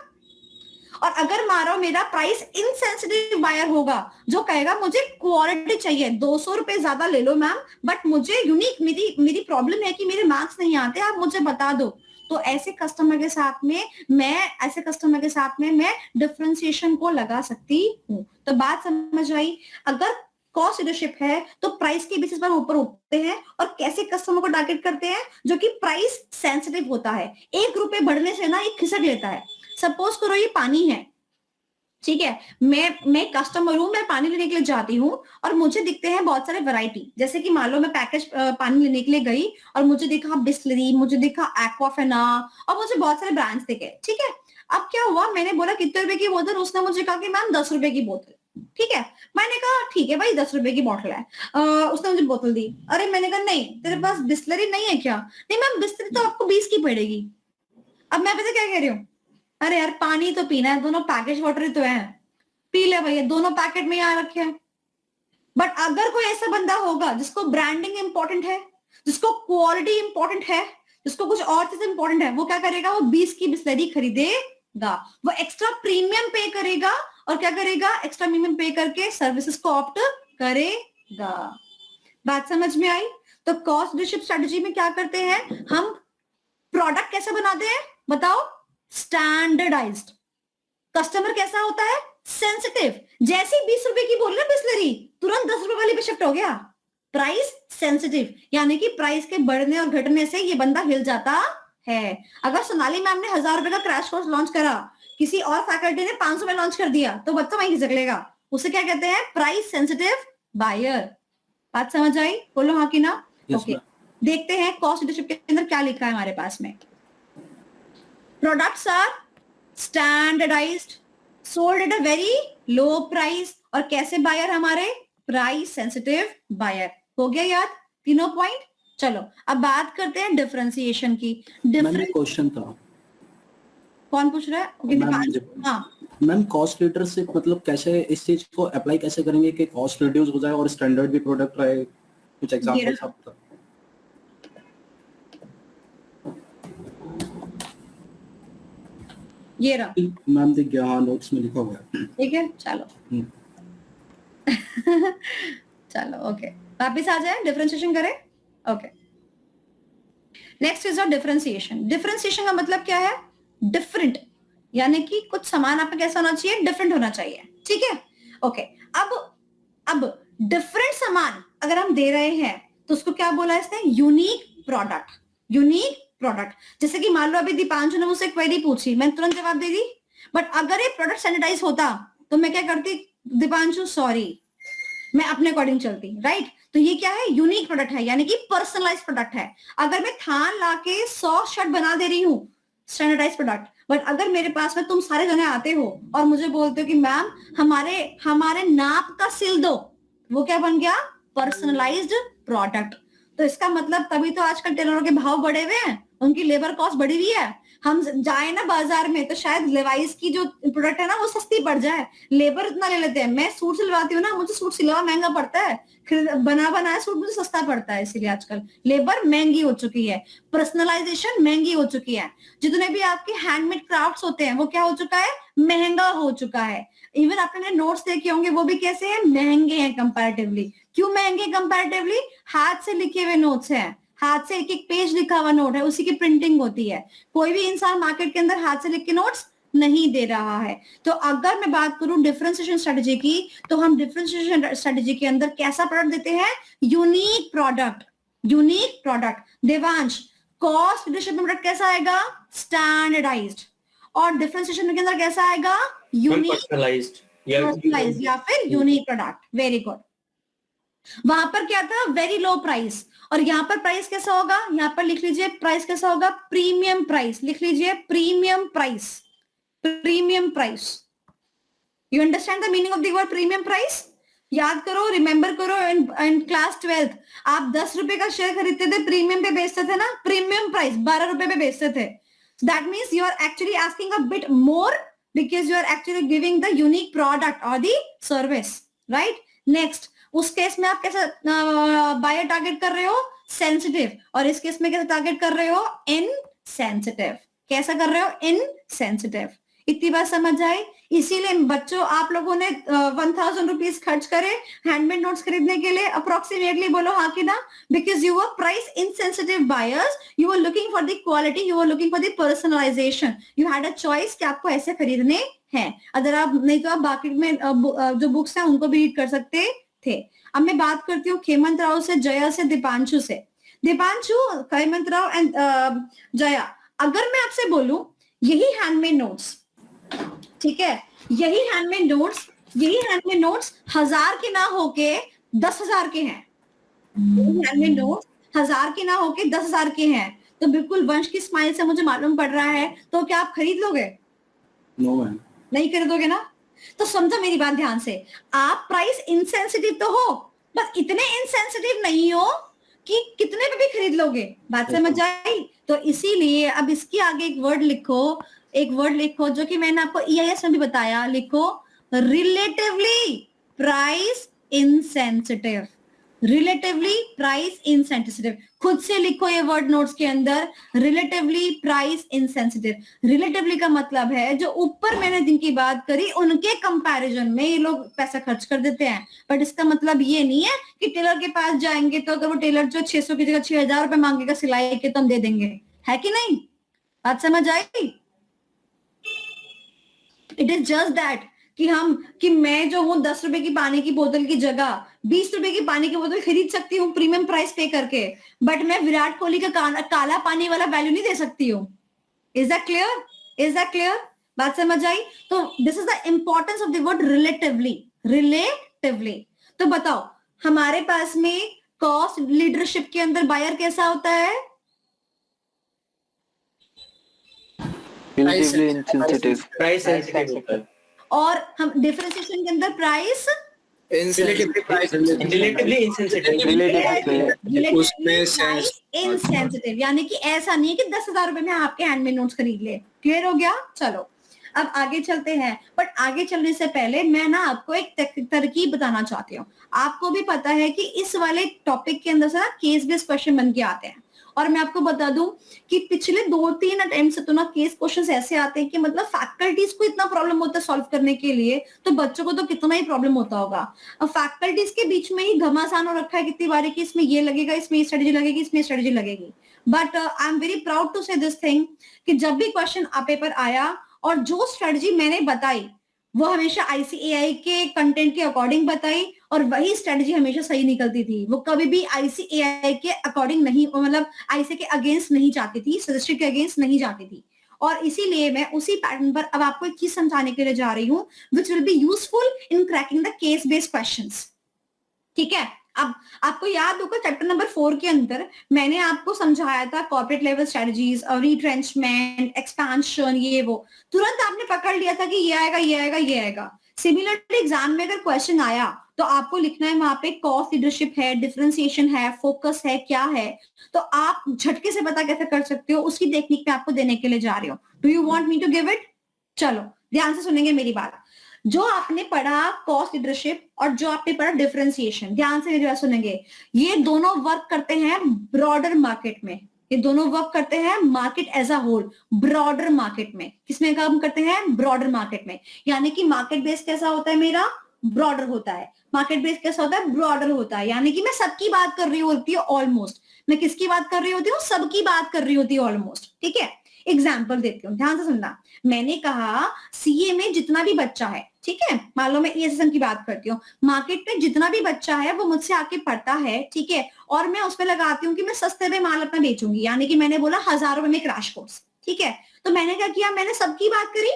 और अगर मारो मेरा प्राइस इनसेंसिटिव बायर होगा, जो कहेगा मुझे क्वालिटी चाहिए, 200 रुपए ज्यादा ले लो मैम, बट मुझे यूनिक, मेरी प्रॉब्लम है कि मेरे मार्क्स नहीं आते, आप मुझे बता दो। तो ऐसे कस्टमर के साथ में मैं डिफरेंशिएशन को लगा सकती हूँ। तो बात समझ आई? अगर कॉस्ट लीडरशिप है तो प्राइस के बेसिस पर ऊपर उठते हैं और कैसे कस्टमर को टारगेट करते हैं, जो कि प्राइस सेंसिटिव होता है। 1 रुपए बढ़ने से ना ये खिसक लेता है। सपोज करो ये पानी है, ठीक है, मैं कस्टमर हूं, मैं पानी लेने के लिए जाती हूँ और मुझे दिखते हैं बहुत सारे वैरायटी। जैसे कि मान लो मैं पैकेज पानी लेने के लिए गई और मुझे दिखा बिस्लरी, मुझे दिखा एक्वाफेना, और मुझे बहुत सारे ब्रांड्स दिखे, ठीक है। अब क्या हुआ, मैंने बोला कितने रुपए की बोतल, उसने मुझे कहा कि मैम 10 रुपए की बोतल, ठीक है। मैंने कहा ठीक है भाई 10 रुपए की बोतल है। उसने मुझे बोतल दी। अरे मैंने कहा नहीं तेरे पास बिस्लरी नहीं है क्या? नहीं मैम बिस्लरी तो आपको 20 की पड़ेगी। अब मैं पता क्या कह रही हूँ, अरे यार पानी तो पीना है, दोनों पैकेज वाटर ही तो है, पी ले भैया, दोनों पैकेट में यहाँ रखे हैं। बट अगर कोई ऐसा बंदा होगा जिसको ब्रांडिंग इंपॉर्टेंट है, जिसको क्वालिटी इंपॉर्टेंट है, जिसको कुछ और चीज इंपॉर्टेंट है, वो क्या करेगा, वो 20 की बिस्लरी खरीदेगा, वो एक्स्ट्रा प्रीमियम पे करेगा। और क्या करेगा, एक्स्ट्रा प्रीमियम पे करके सर्विसेज को ऑप्ट करेगा। बात समझ में आई? तो कॉस्ट लीडरशिप स्ट्रेटजी में क्या करते हैं हम, प्रोडक्ट कैसे बनाते हैं बताओ, स्टैंडर्डाइज्ड। कस्टमर कैसा होता है, सेंसिटिव। जैसे 20 रुपए की बोल रहे बिस्लरी, तुरंत 10 रुपए वाली पे शिफ्ट हो गया। प्राइस सेंसिटिव, यानी कि प्राइस के बढ़ने और घटने से ये बंदा हिल जाता है। अगर सोनाली मैम ने 1000 रुपए का क्रैश कोर्स लॉन्च करा, किसी और फैकल्टी ने 500 में लॉन्च कर दिया, तो बच्चा वहीं खिसक लेगा। उसे क्या कहते हैं, प्राइस सेंसिटिव बायर। बात समझ आई? बोलो हाँ कि ना? Yes, okay, ma'am. देखते हैं कॉस्ट लीडरशिप के अंदर क्या लिखा है हमारे पास में। Products are standardised, sold at a very low price, और कैसे बायर हमारे? Price sensitive buyer. हो गया याद तीनों पॉइंट? चलो अब बात करते हैं डिफरेंशिएशन की। मैम ये क्वेश्चन था। कौन पूछ रहा है? ओके, मैम हाँ मैम कॉस्ट लीडरशिप मतलब कैसे इस चीज को अप्लाई कैसे करेंगे कि कॉस्ट रिड्यूस हो जाए और स्टैंडर्ड भी प्रोडक्ट रहे, कुछ एग्जांपल्स आप बता। ये रहा, मैम दिख गया, हाँ नोट्स में लिखा हुआ है। ठीक है चलो चलो ओके, वापिस आ जाए, डिफरेंशिएशन करें। Okay, next is differentiation. Differentiation का मतलब क्या है? डिफरेंट, यानी कि कुछ सामान आपका कैसा होना चाहिए? डिफरेंट होना चाहिए, ठीक है? ओके, अब डिफरेंट सामान अगर हम दे रहे हैं तो उसको क्या बोला इसने? Unique product. यूनिक प्रोडक्ट, जैसे कि मान लो अभी दीपांशु ने मुझसे क्वेरी पूछी, मैंने तुरंत जवाब दे दी, बट अगर ये प्रोडक्ट स्टैंडर्डाइज होता तो मैं क्या करती? दीपांशु सॉरी, मैं अपने अकॉर्डिंग चलती, राइट? तो ये क्या है? यूनिक प्रोडक्ट है, यानी कि पर्सनलाइज प्रोडक्ट है। अगर मैं थान लाके 100 शर्ट बना दे रही हूँ, स्टैंडर्डाइज प्रोडक्ट, बट अगर मेरे पास में तुम सारे जने आते हो और मुझे बोलते हो कि मैम हमारे नाप का सिल दो, वो क्या बन गया? Personalised product. तो इसका मतलब तभी तो आजकल टेलरों के भाव बढ़े हुए हैं, उनकी लेबर कॉस्ट बढ़ी हुई है। हम जाए ना बाजार में तो शायद लेवाइस की जो प्रोडक्ट है ना वो सस्ती पड़ जाए, लेबर इतना ले लेते हैं। मैं सूट सिलवाती हूँ ना, मुझे सूट सिलवा महंगा पड़ता है, बना बनाया सूट मुझे सस्ता पड़ता है, इसीलिए आजकल लेबर महंगी हो चुकी है, पर्सनलाइजेशन महंगी हो चुकी है, जितने भी आपके हैंडमेड क्राफ्ट्स होते हैं वो क्या हो चुका है? महंगा हो चुका है। इवन आपने नोट्स देखे होंगे, वो भी कैसे हैं? महंगे हैं कंपैरेटिवली। क्यों महंगे कंपैरेटिवली? हाथ से लिखे हुए नोट्स हैं, हाथ से एक एक पेज लिखा हुआ नोट है, उसी की प्रिंटिंग होती है। कोई भी इंसान मार्केट के अंदर हाथ से लिख के नोट्स नहीं दे रहा है। तो अगर मैं बात करूं डिफरेंशिएशन स्ट्रेटजी की, तो हम डिफरेंशिएशन स्ट्रेटजी के अंदर कैसा प्रोडक्ट देते हैं? Unique product. Unique product. Devansh, cost leadership में प्रोडक्ट कैसा आएगा? स्टैंडर्डाइज्ड। और डिफरेंशिएशन के अंदर कैसा आएगा? यूनिक, पर्सनलाइज्ड या फिर यूनिक प्रोडक्ट। Very good. वहां पर क्या था? वेरी लो प्राइस, और यहाँ पर प्राइस कैसा होगा? यहाँ पर लिख लीजिए प्राइस कैसा होगा? Premium price. लिख लीजिए premium price. Premium price. You understand the meaning of the word premium price? याद करो, रिमेंबर करो, इन क्लास 12th आप 10 रुपए का शेयर खरीदते थे, प्रीमियम पे बेचते थे ना, प्रीमियम प्राइस 12 रुपए पे बेचते थे। That means you are actually asking a bit more because you are actually giving the unique product or the service, right? Next, उस केस में आप कैसे बायर टारगेट कर रहे हो? सेंसिटिव। और इस केस में कैसे टारगेट कर रहे हो? इनसेंसिटिव। कैसा कर रहे हो? इनसेंसिटिव। इतनी बात समझ आई? इसीलिए बच्चों आप लोगों ने 1000 रुपीज खर्च करे हैंडमेड नोट्स खरीदने के लिए, अप्रोक्सीमेटली, बोलो हाँ कि ना? Because you were price insensitive buyers, you were looking for the quality, you were looking for the personalisation, you had a choice कि आपको ऐसे खरीदने हैं। अगर आप नहीं तो आप बाकी में जो बुक्स हैं उनको भी रीड कर सकते थे। अब मैं बात करती हूँ हेमंत राव से, जया से, दीपांशु से। दीपांशु, हेमंत राव एंड जया, अगर मैं आपसे बोलूं यही हैंडमेड नोट्स, ठीक है, यही हैंडमेड नोट्स 1000 के ना होके 10,000 के हैं, हैंडमेड नोट्स 1000 के ना होके 10,000 के हैं, तो बिल्कुल वंश की स्माइल से मुझे मालूम पड़ रहा है, तो क्या आप खरीद लोगे? No ma'am. नहीं खरीदोगे ना? तो समझो मेरी बात ध्यान से, आप प्राइस इंसेंसिटिव तो हो, बस इतने इंसेंसिटिव नहीं हो कि कितने पे भी खरीद लोगे। बात समझ आई? तो इसीलिए अब इसके आगे एक वर्ड लिखो जो कि मैंने आपको EIS में भी बताया, लिखो relatively price insensitive. Relatively price insensitive, खुद से लिखो ये वर्ड नोट्स के अंदर, रिलेटिवली प्राइस इंसेंसिटिव। रिलेटिवली का मतलब है जो ऊपर मैंने जिनकी बात करी उनके कंपैरिजन में ये लोग पैसा खर्च कर देते हैं, बट इसका मतलब ये नहीं है कि टेलर के पास जाएंगे तो अगर वो टेलर जो 600 की जगह 6000 रुपए मांगेगा सिलाई के तो हम दे देंगे, है कि नहीं? बात समझ आई? इट इज जस्ट दैट कि मैं जो हूं 10 रुपए की पानी की बोतल की जगह 20 रुपए की पानी की बोतल खरीद सकती हूँ प्रीमियम प्राइस पे करके, बट मैं विराट कोहली का काला पानी वाला वैल्यू नहीं दे सकती हूँ। Is that clear? Is that clear? बात समझ आई? तो this is the importance of the word relatively. Relatively. तो बताओ हमारे पास में कॉस्ट लीडरशिप के अंदर बायर कैसा होता है? relatively insensitive. प्राइस सेंसिटिव होता है, और हम डिफरेंशिएशन के अंदर प्राइस रिलेटिवली इंसेंसिटिव, उसमें सेंस इनसेंसिटिव, यानी कि ऐसा नहीं है कि 10,000 रुपए में आपके हैंड में नोट्स खरीद ले। क्लियर हो गया? चलो अब आगे चलते हैं, बट आगे चलने से पहले मैं ना आपको एक तरकीब बताना चाहती हूँ। आपको भी पता है कि इस वाले टॉपिक के अंदर से ना केस बेस्ड क्वेश्चन बन के आते हैं, और मैं आपको बता दूं कि पिछले 2-3 अटेम्प्ट से तो ना केस क्वेश्चंस ऐसे आते हैं कि मतलब फैकल्टीज को इतना प्रॉब्लम होता है सॉल्व करने के लिए, तो बच्चों को तो कितना ही प्रॉब्लम होता होगा। अब फैकल्टीज के बीच में ही घमासान हो रखा है कितनी बारी कि इसमें ये लगेगा, इसमें ये स्ट्रेटेजी लगेगी, इसमें स्ट्रेटेजी लगेगी। But I am very proud to say this thing कि जब भी क्वेश्चन पेपर आया और जो स्ट्रेटेजी मैंने बताई वो हमेशा ICAI के कंटेंट के अकॉर्डिंग बताई, और वही स्ट्रेटेजी हमेशा सही निकलती थी। वो कभी भी ICAI के अकॉर्डिंग नहीं, मतलब ICAI के अगेंस्ट नहीं जाती थी, सजेस्टेड के अगेंस्ट नहीं जाती थी। और इसीलिए मैं उसी पैटर्न पर अब आपको एक चीज समझाने के लिए जा रही हूँ which will be useful in cracking the case based questions. ठीक है, अब आपको याद होगा चैप्टर नंबर 4 के अंदर मैंने आपको समझाया था कॉर्पोरेट लेवल स्ट्रेटजीज और रिट्रेंचमेंट, एक्सपेंशन, ये वो तुरंत आपने पकड़ लिया था कि ये आएगा, ये आएगा, ये आएगा। सिमिलरली एग्जाम में अगर क्वेश्चन आया तो आपको लिखना है वहां पे कॉस्ट लीडरशिप है, डिफरेंशिएशन है, फोकस है, क्या है, तो आप झटके से पता कैसे कर सकते हो, उसकी टेक्निक मैं आपको देने के लिए जा रही हूँ। Do you want me to give it? चलो ध्यान से सुनेंगे मेरी बात। जो आपने पढ़ा कॉस्ट लीडरशिप और जो आपने पढ़ा डिफरेंशिएशन, ध्यान से मेरी बात सुनेंगे, ये दोनों वर्क करते हैं ब्रॉडर मार्केट में। ये दोनों वर्क करते हैं market as a whole, broader market में। किसमें काम करते हैं? ब्रॉडर मार्केट में। यानी कि मार्केट बेस कैसा होता है मेरा? ब्रॉडर होता है। मार्केट बेस कैसा होता है? ब्रॉडर होता है। यानी कि मैं सबकी बात कर रही होती हूँ ऑलमोस्ट। मैं किसकी बात कर रही होती हूँ? सबकी बात कर रही होती है ऑलमोस्ट। ठीक है, एग्जाम्पल देती हूँ, ध्यान से सुनना। मैंने कहा CA में जितना भी बच्चा है, ठीक है, मान लो मैं ESSM की बात करती हूँ, मार्केट में जितना भी बच्चा है वो मुझसे आके पढ़ता है, ठीक है, और मैं उस पर लगाती हूँ कि मैं सस्ते में माल अपना बेचूंगी, यानी कि मैंने बोला 1,000 रुपए में क्रैश कोर्स। ठीक है, तो मैंने क्या किया? मैंने सबकी बात करी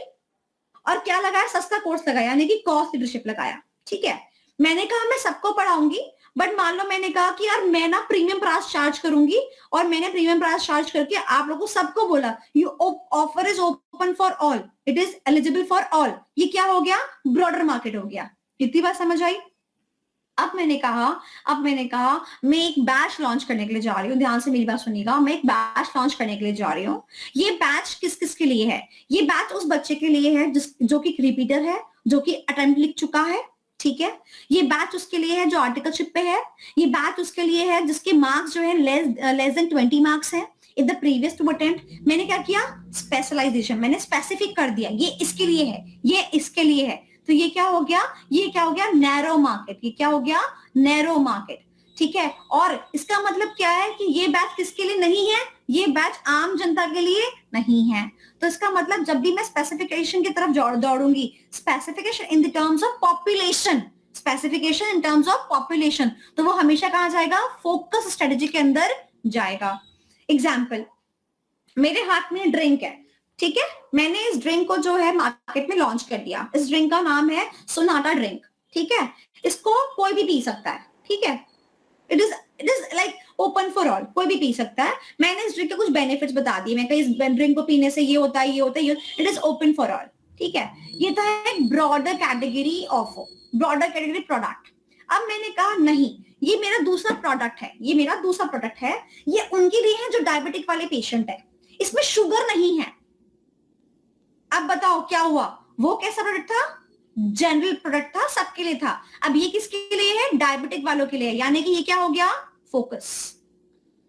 और क्या लगाया? सस्ता कोर्स लगाया, यानी कि कॉस्ट लीडरशिप लगाया। ठीक है, मैंने कहा मैं सबको पढ़ाऊंगी, बट मान लो मैंने कहा कि यार मैं ना प्रीमियम प्राइस चार्ज करूंगी, और मैंने प्रीमियम प्राइस चार्ज करके आप लोगों को सबको बोला you offer is open for all, it is eligible for all. ये क्या हो गया? ब्रॉडर मार्केट हो गया। कितनी बात समझ आई? अब मैंने कहा मैं एक बैच लॉन्च करने के लिए जा रही हूँ। ध्यान से मेरी बात सुनिएगा, मैं एक बैच लॉन्च करने के लिए जा रही हूँ। ये बैच किस किस के लिए है? ये बैच उस बच्चे के लिए है जो कि रिपीटर है, जो कि अटेम्प्ट लिख चुका है। ठीक है, ये बैच उसके लिए है जो आर्टिकलशिप पे है। ये बैच उसके लिए है जिसके मार्क्स जो है लेस देन 20 मार्क्स है इन द प्रीवियस 2 अटेम्प्ट। मैंने क्या किया? स्पेशलाइजेशन, मैंने स्पेसिफिक कर दिया, ये इसके लिए है, ये इसके लिए है। तो ये क्या हो गया? ये क्या हो गया? Narrow market. ये क्या हो गया? Narrow market. ठीक है, और इसका मतलब क्या है कि ये बैच किसके लिए नहीं है? ये बैच आम जनता के लिए नहीं है। तो इसका मतलब जब भी मैं स्पेसिफिकेशन की तरफ दौड़ूंगी, specification in the terms of population, specification in terms of population, तो वो हमेशा कहां जाएगा? फोकस स्ट्रेटेजी के अंदर जाएगा। एग्जाम्पल, मेरे हाथ में ड्रिंक है, ठीक है, मैंने इस ड्रिंक को जो है मार्केट में लॉन्च कर दिया। इस ड्रिंक का नाम है सोनाटा ड्रिंक। ठीक है, इसको कोई भी पी सकता है। ठीक है, it is like open for all, कोई भी पी सकता है। मैंने इस ड्रिंक के कुछ बेनिफिट्स बता दिए, मैं कहीं इस ड्रिंक को पीने से ये होता है, ये होता है, it is open for all. ठीक है, ये था एक broader category of broader category product. अब मैंने कहा नहीं, ये मेरा दूसरा प्रोडक्ट है, ये मेरा दूसरा प्रोडक्ट है, ये उनके लिए है जो डायबिटिक वाले पेशेंट है, इसमें शुगर नहीं है। अब बताओ क्या हुआ? वो कैसा प्रोडक्ट था? जनरल प्रोडक्ट था, सबके लिए था। अब ये किसके लिए है? डायबिटिक वालों के लिए। यानी कि ये क्या हो गया? फोकस।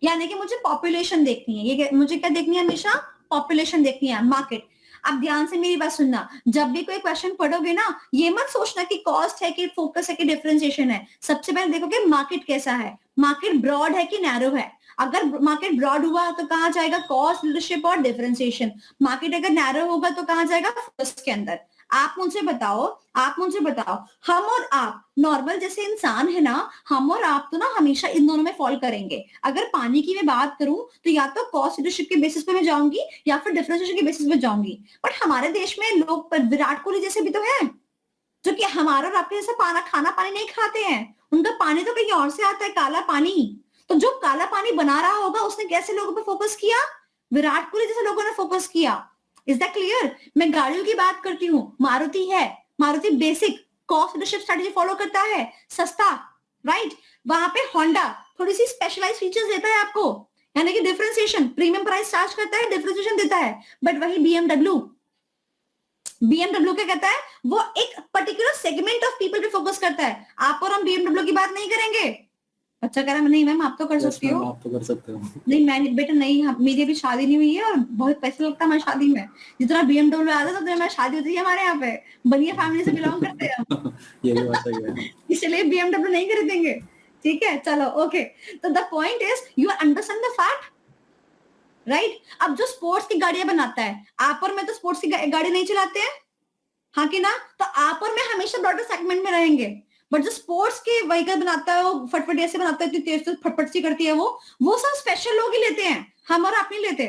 यानी कि मुझे पॉपुलेशन देखनी है, ये मुझे क्या देखनी है? हमेशा पॉपुलेशन देखनी है, मार्केट। अब ध्यान से मेरी बात सुनना, जब भी कोई क्वेश्चन पढ़ोगे ना, ये मत सोचना कि कॉस्ट है कि फोकस है कि डिफरेंशिएशन है। सबसे पहले देखोगे मार्केट कैसा है, मार्केट ब्रॉड है कि नैरो है। अगर मार्केट ब्रॉड हुआ तो कहां जाएगा? कॉस्ट लीडरशिप और डिफरेंशिएशन। मार्केट अगर नैरो होगा तो कहां जाएगा? फोकस के अंदर। आप मुझे बताओ, हम और आप नॉर्मल जैसे इंसान है ना, हम और आप तो ना हमेशा इन दोनों में फॉल करेंगे। अगर पानी की मैं बात करूं तो या तो कॉस्ट लीडरशिप के बेसिस पे मैं जाऊंगी या फिर डिफरेंशिएशन के बेसिस पे जाऊंगी। बट हमारे देश में लोग विराट कोहली जैसे भी तो है जो कि हमारा और आपके जैसा खाना पानी नहीं खाते हैं, उनका पानी तो कहीं और से आता है, काला पानी। तो जो काला पानी बना रहा होगा उसने कैसे लोगों पे फोकस किया? विराट कोहली जैसे लोगों ने फोकस किया। Is that clear? मैं गाड़ियों की बात करती हूँ, मारुति है, Maruti basic cost leadership strategy follow करता है, सस्ता, राइट। वहां पे होंडा थोड़ी सी स्पेशलाइज फीचर्स देता है आपको, यानी कि डिफरेंशिएशन, प्रीमियम प्राइस चार्ज करता है, डिफरेंशिएशन देता है। बट वही बीएमडब्ल्यू क्या कहता है? वो एक पर्टिकुलर सेगमेंट ऑफ पीपल पे फोकस करता है। आप और हम बीएमडब्ल्यू की बात नहीं करेंगे। अच्छा कह रहा है नहीं मैम आप तो कर सकती हो। आप तो कर सकते हो। नहीं मैं बेटा नहीं, मेरी अभी शादी नहीं हुई है और बहुत पैसा लगता है हमारी शादी में। जितना बीएमडब्ल्यू आता था उतना हमारी शादी होती है हमारे यहाँ पे। बढ़िया फैमिली से बिलोंग करते हैं हम। ये भी बात सही है। इसलिए बीएमडब्ल्यू नहीं खरीदेंगे, ठीक है। चलो ओके, तो the point is you understand the fact, right. अब जो स्पोर्ट्स की गाड़ियां बनाता है, आप और मैं तो स्पोर्ट्स की गाड़ी नहीं चलाते हैं, हाँ कि ना? तो आप और मैं हमेशा ब्रॉडर सेगमेंट में रहेंगे। बट जो स्पोर्ट्स के व्हीकल बनाता है, वो फटफट ऐसे बनाता है, इतनी तेज से फटफट सी करती है वो सब स्पेशल लोग ही लेते हैं, हम और आप नहीं लेते।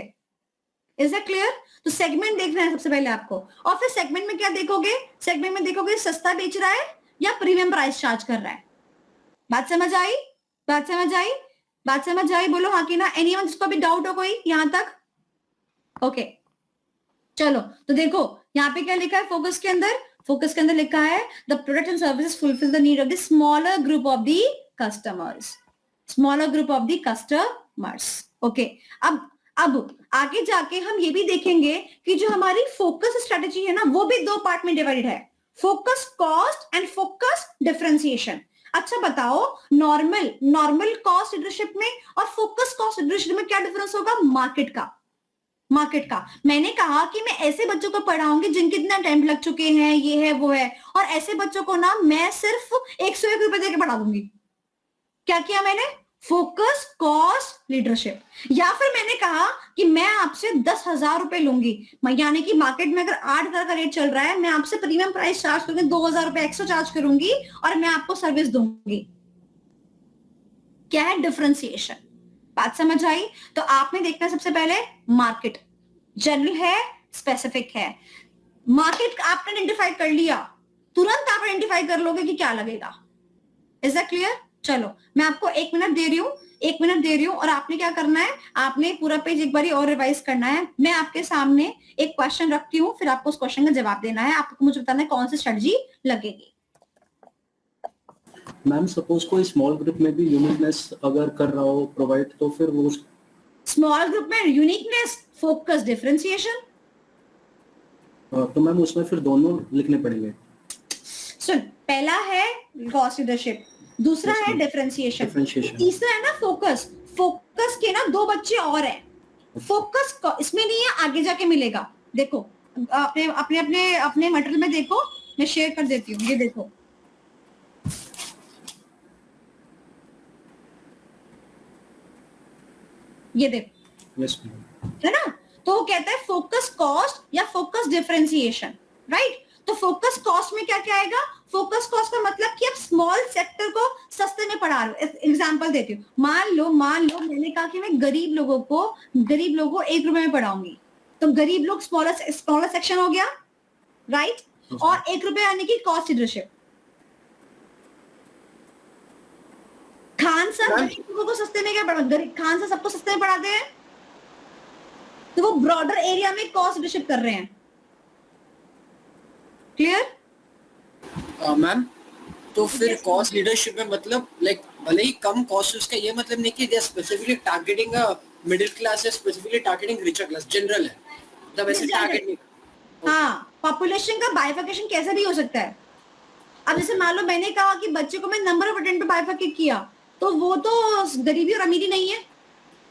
Is that clear? तो सेगमेंट देखना है सबसे पहले आपको, और फिर सेगमेंट में क्या देखोगे? सेगमेंट में देखोगे सस्ता बेच रहा है या प्रीमियम प्राइस चार्ज कर रहा है। बात समझ आई? बात समझ आई? बात समझ आई? बोलो हाँ कि ना। एनीवन जिसको भी डाउट हो कोई यहां तक? ओके चलो, तो देखो यहाँ पे क्या लिखा है फोकस के अंदर? फोकस के अंदर लिखा है the product and services fulfil the need of the smaller group of the customers, smaller group of the customers. Okay, अब आगे जाके हम ये भी देखेंगे कि जो हमारी फोकस स्ट्रेटेजी है ना, वो भी दो पार्ट में डिवाइडेड है, focus cost and focus differentiation. अच्छा बताओ, नॉर्मल कॉस्ट लीडरशिप में और फोकस कॉस्ट लीडरशिप में क्या डिफरेंस होगा? मार्केट का। मैंने कहा कि मैं ऐसे बच्चों को पढ़ाऊंगी जिनके इतने अटेम्प्ट लग चुके हैं, ये है वो है, और ऐसे बच्चों को ना मैं सिर्फ 101 रुपए देकर पढ़ा दूंगी। क्या किया मैंने? Focus cost leadership. या फिर मैंने कहा कि मैं आपसे 10,000 रुपए लूंगी, यानी कि मार्केट में अगर 8,000 का रेट चल रहा है, मैं आपसे प्रीमियम प्राइस चार्ज करूंगी, 2,000 रुपए एक्स्ट्रा चार्ज करूंगी और मैं आपको सर्विस दूंगी। क्या है डिफरेंशिएशन? बात समझ आई? तो आपने देखना है सबसे पहले मार्केट, जनरल है, स्पेसिफिक है। मार्केट आपने आइडेंटिफाई कर लिया, तुरंत आप आइडेंटिफाई कर लोगे कि क्या लगेगा। Is that clear? चलो मैं आपको 1 मिनट दे रही हूँ और आपने क्या करना है, आपने पूरा पेज एक बारी और रिवाइज करना है। मैं आपके सामने एक क्वेश्चन रखती हूँ, फिर आपको उस क्वेश्चन का जवाब देना है। आपको मुझे बताना है कौन सी स्ट्रेटजी लगेगी। मैम सपोज कोई स्मॉल ग्रुप में भी यूनिकनेस अगर कर रहा हो प्रोवाइड, तो फिर वो स्मॉल ग्रुप में यूनिकनेस, फोकस, डिफरेंशिएशन। तो मैम उसमें फिर दोनों लिखने पड़ेंगे। सुन, पहला है कॉस्ट लीडरशिप, दूसरा है डिफरेंशिएशन, तीसरा है ना फोकस। फोकस के ना 2 बच्चे और हैं। फोकस इसमें नहीं है, आगे जाके मिलेगा। देखो अपने मटेरियल में देखो, मैं शेयर कर देती हूँ, ये देखो, ये देखो, यस है ना। तो वो कहता है फोकस कॉस्ट या फोकस डिफरेंशिएशन, राइट। तो फोकस कॉस्ट में क्या क्या आएगा? फोकस कॉस्ट का मतलब कि आप स्मॉल सेक्टर को सस्ते में पढ़ा रहे हो। एग्जांपल देती हूँ, मान लो मैंने कहा कि मैं गरीब लोगों को 1 रुपए में पढ़ाऊंगी, तो गरीब लोग स्मॉलर सेक्शन हो गया, राइट। और 1 रुपए यानी कि कॉस्ट लीडरशिप। खान साहब गरीब लोगों को सस्ते में क्या पढ़ा, खान साहब सबको सस्ते में पढ़ाते हैं, तो वो ब्रॉडर एरिया में कॉस्ट लीडरशिप कर रहे हैं। क्लियर? मैम तो फिर कॉस्ट लीडरशिप में मतलब लाइक भले ही कम कॉस्ट, उसका ये मतलब नहीं कि they are specifically targeting a middle class या specifically targeting richer class, general है, मतलब ऐसे टारगेट नहीं। हाँ, पॉपुलेशन का बाइफर्केशन कैसे भी हो सकता है। अब जैसे मान लो मैंने कहा कि बच्चे को मैं नंबर ऑफ अटेम्प्ट पे बाइफर्केट किया, तो वो तो गरीबी और अमीरी नहीं है,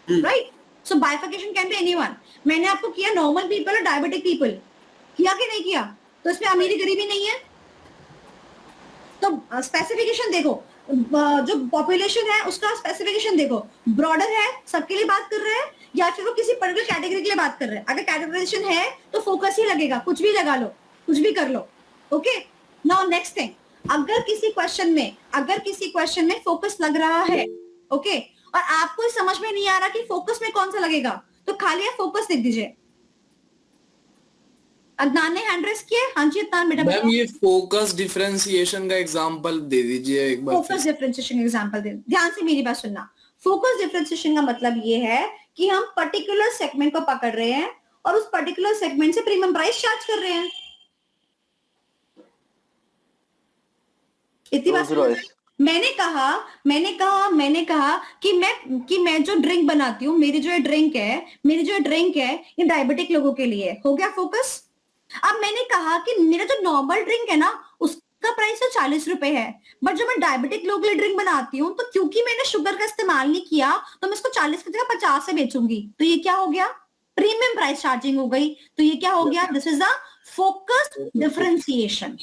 right. So bifurcation can be anyone. मैंने आपको किया नॉर्मल पीपल और डायबिटिक पीपल, किया कि नहीं किया? तो इसमें अमीरी गरीबी नहीं है। तो स्पेसिफिकेशन देखो, जो पॉपुलेशन है उसका स्पेसिफिकेशन देखो, ब्रॉडर है, सबके लिए बात कर रहे हैं, या फिर वो किसी पर्टिकुलर कैटेगरी के लिए बात कर रहे हैं। अगर कैटेगराइजेशन है तो फोकस ही लगेगा, कुछ भी लगा लो, कुछ भी कर लो। ओके, नाउ नेक्स्ट थिंग, अगर किसी क्वेश्चन में फोकस लग रहा है, ओके, और आपको समझ में नहीं आ रहा कि फोकस में कौन सा लगेगा, तो खाली आप फोकस लिख दीजिए। अदनान ने हैंड रेस किया है? हाँ जी अदनान बेटा मैम बताओ। ये फोकस डिफरेंशिएशन का एग्जांपल दे दीजिए एक बार फिर फोकस से। डिफरेंशिएशन एग्जांपल दे, ध्यान से मेरी बात सुनना। फोकस डिफरेंशिएशन का मतलब ये है कि हम पर्टिकुलर सेगमेंट को पकड़ रहे हैं और उस पर्टिकुलर सेगमेंट से प्रीमियम प्राइस चार्ज कर रहे हैं। इतनी बात रोल्स समझ आई? रॉयस। मैंने कहा कि मैं जो ड्रिंक बनाती हूँ, मेरी जो ड्रिंक है ये डायबिटिक लोगों के लिए है। हो गया फोकस। अब मैंने कहा कि मेरा जो नॉर्मल ड्रिंक है ना उसका प्राइस तो 40 रुपए है, बट जब मैं डायबिटिक लोगों के लिए ड्रिंक बनाती हूँ तो क्योंकि मैंने शुगर का इस्तेमाल नहीं किया तो मैं इसको 40 की जगह 50 से बेचूंगी। तो ये क्या हो गया? प्रीमियम प्राइस चार्जिंग हो गई। तो ये क्या हो गया? This is the focused differentiation.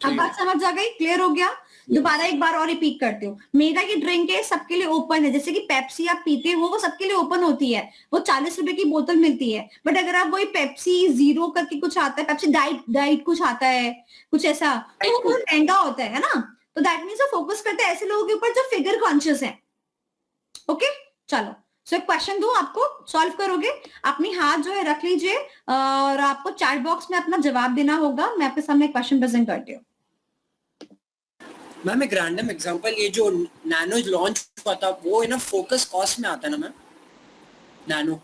अब बात समझ आ गई? क्लियर हो गया? दोबारा एक बार और रिपीट करती हूँ। मेरा ये ड्रिंक है सबके लिए ओपन है, जैसे कि पेप्सी आप पीते हो वो सबके लिए ओपन होती है, वो 40 रुपए की बोतल मिलती है। बट अगर आप वही पेप्सी जीरो करके कुछ आता है, पेप्सी डाइट कुछ आता है, कुछ ऐसा, तो वो बहुत महंगा होता है ना। तो दैट मीन्स फोकस करते हैं ऐसे लोगों के ऊपर जो फिगर कॉन्शियस है। ओके चलो, सो एक क्वेश्चन दूं आपको, सॉल्व करोगे? अपनी हाथ जो है रख लीजिए और आपको चैट बॉक्स में अपना जवाब देना होगा। मैं आपके सामने क्वेश्चन प्रेजेंट करती हूँ। मैम एक रैंडम एग्जांपल, ये जो नैनो लॉन्च हुआ था वो है ना फोकस कॉस्ट में आता है ना मैम? नैनो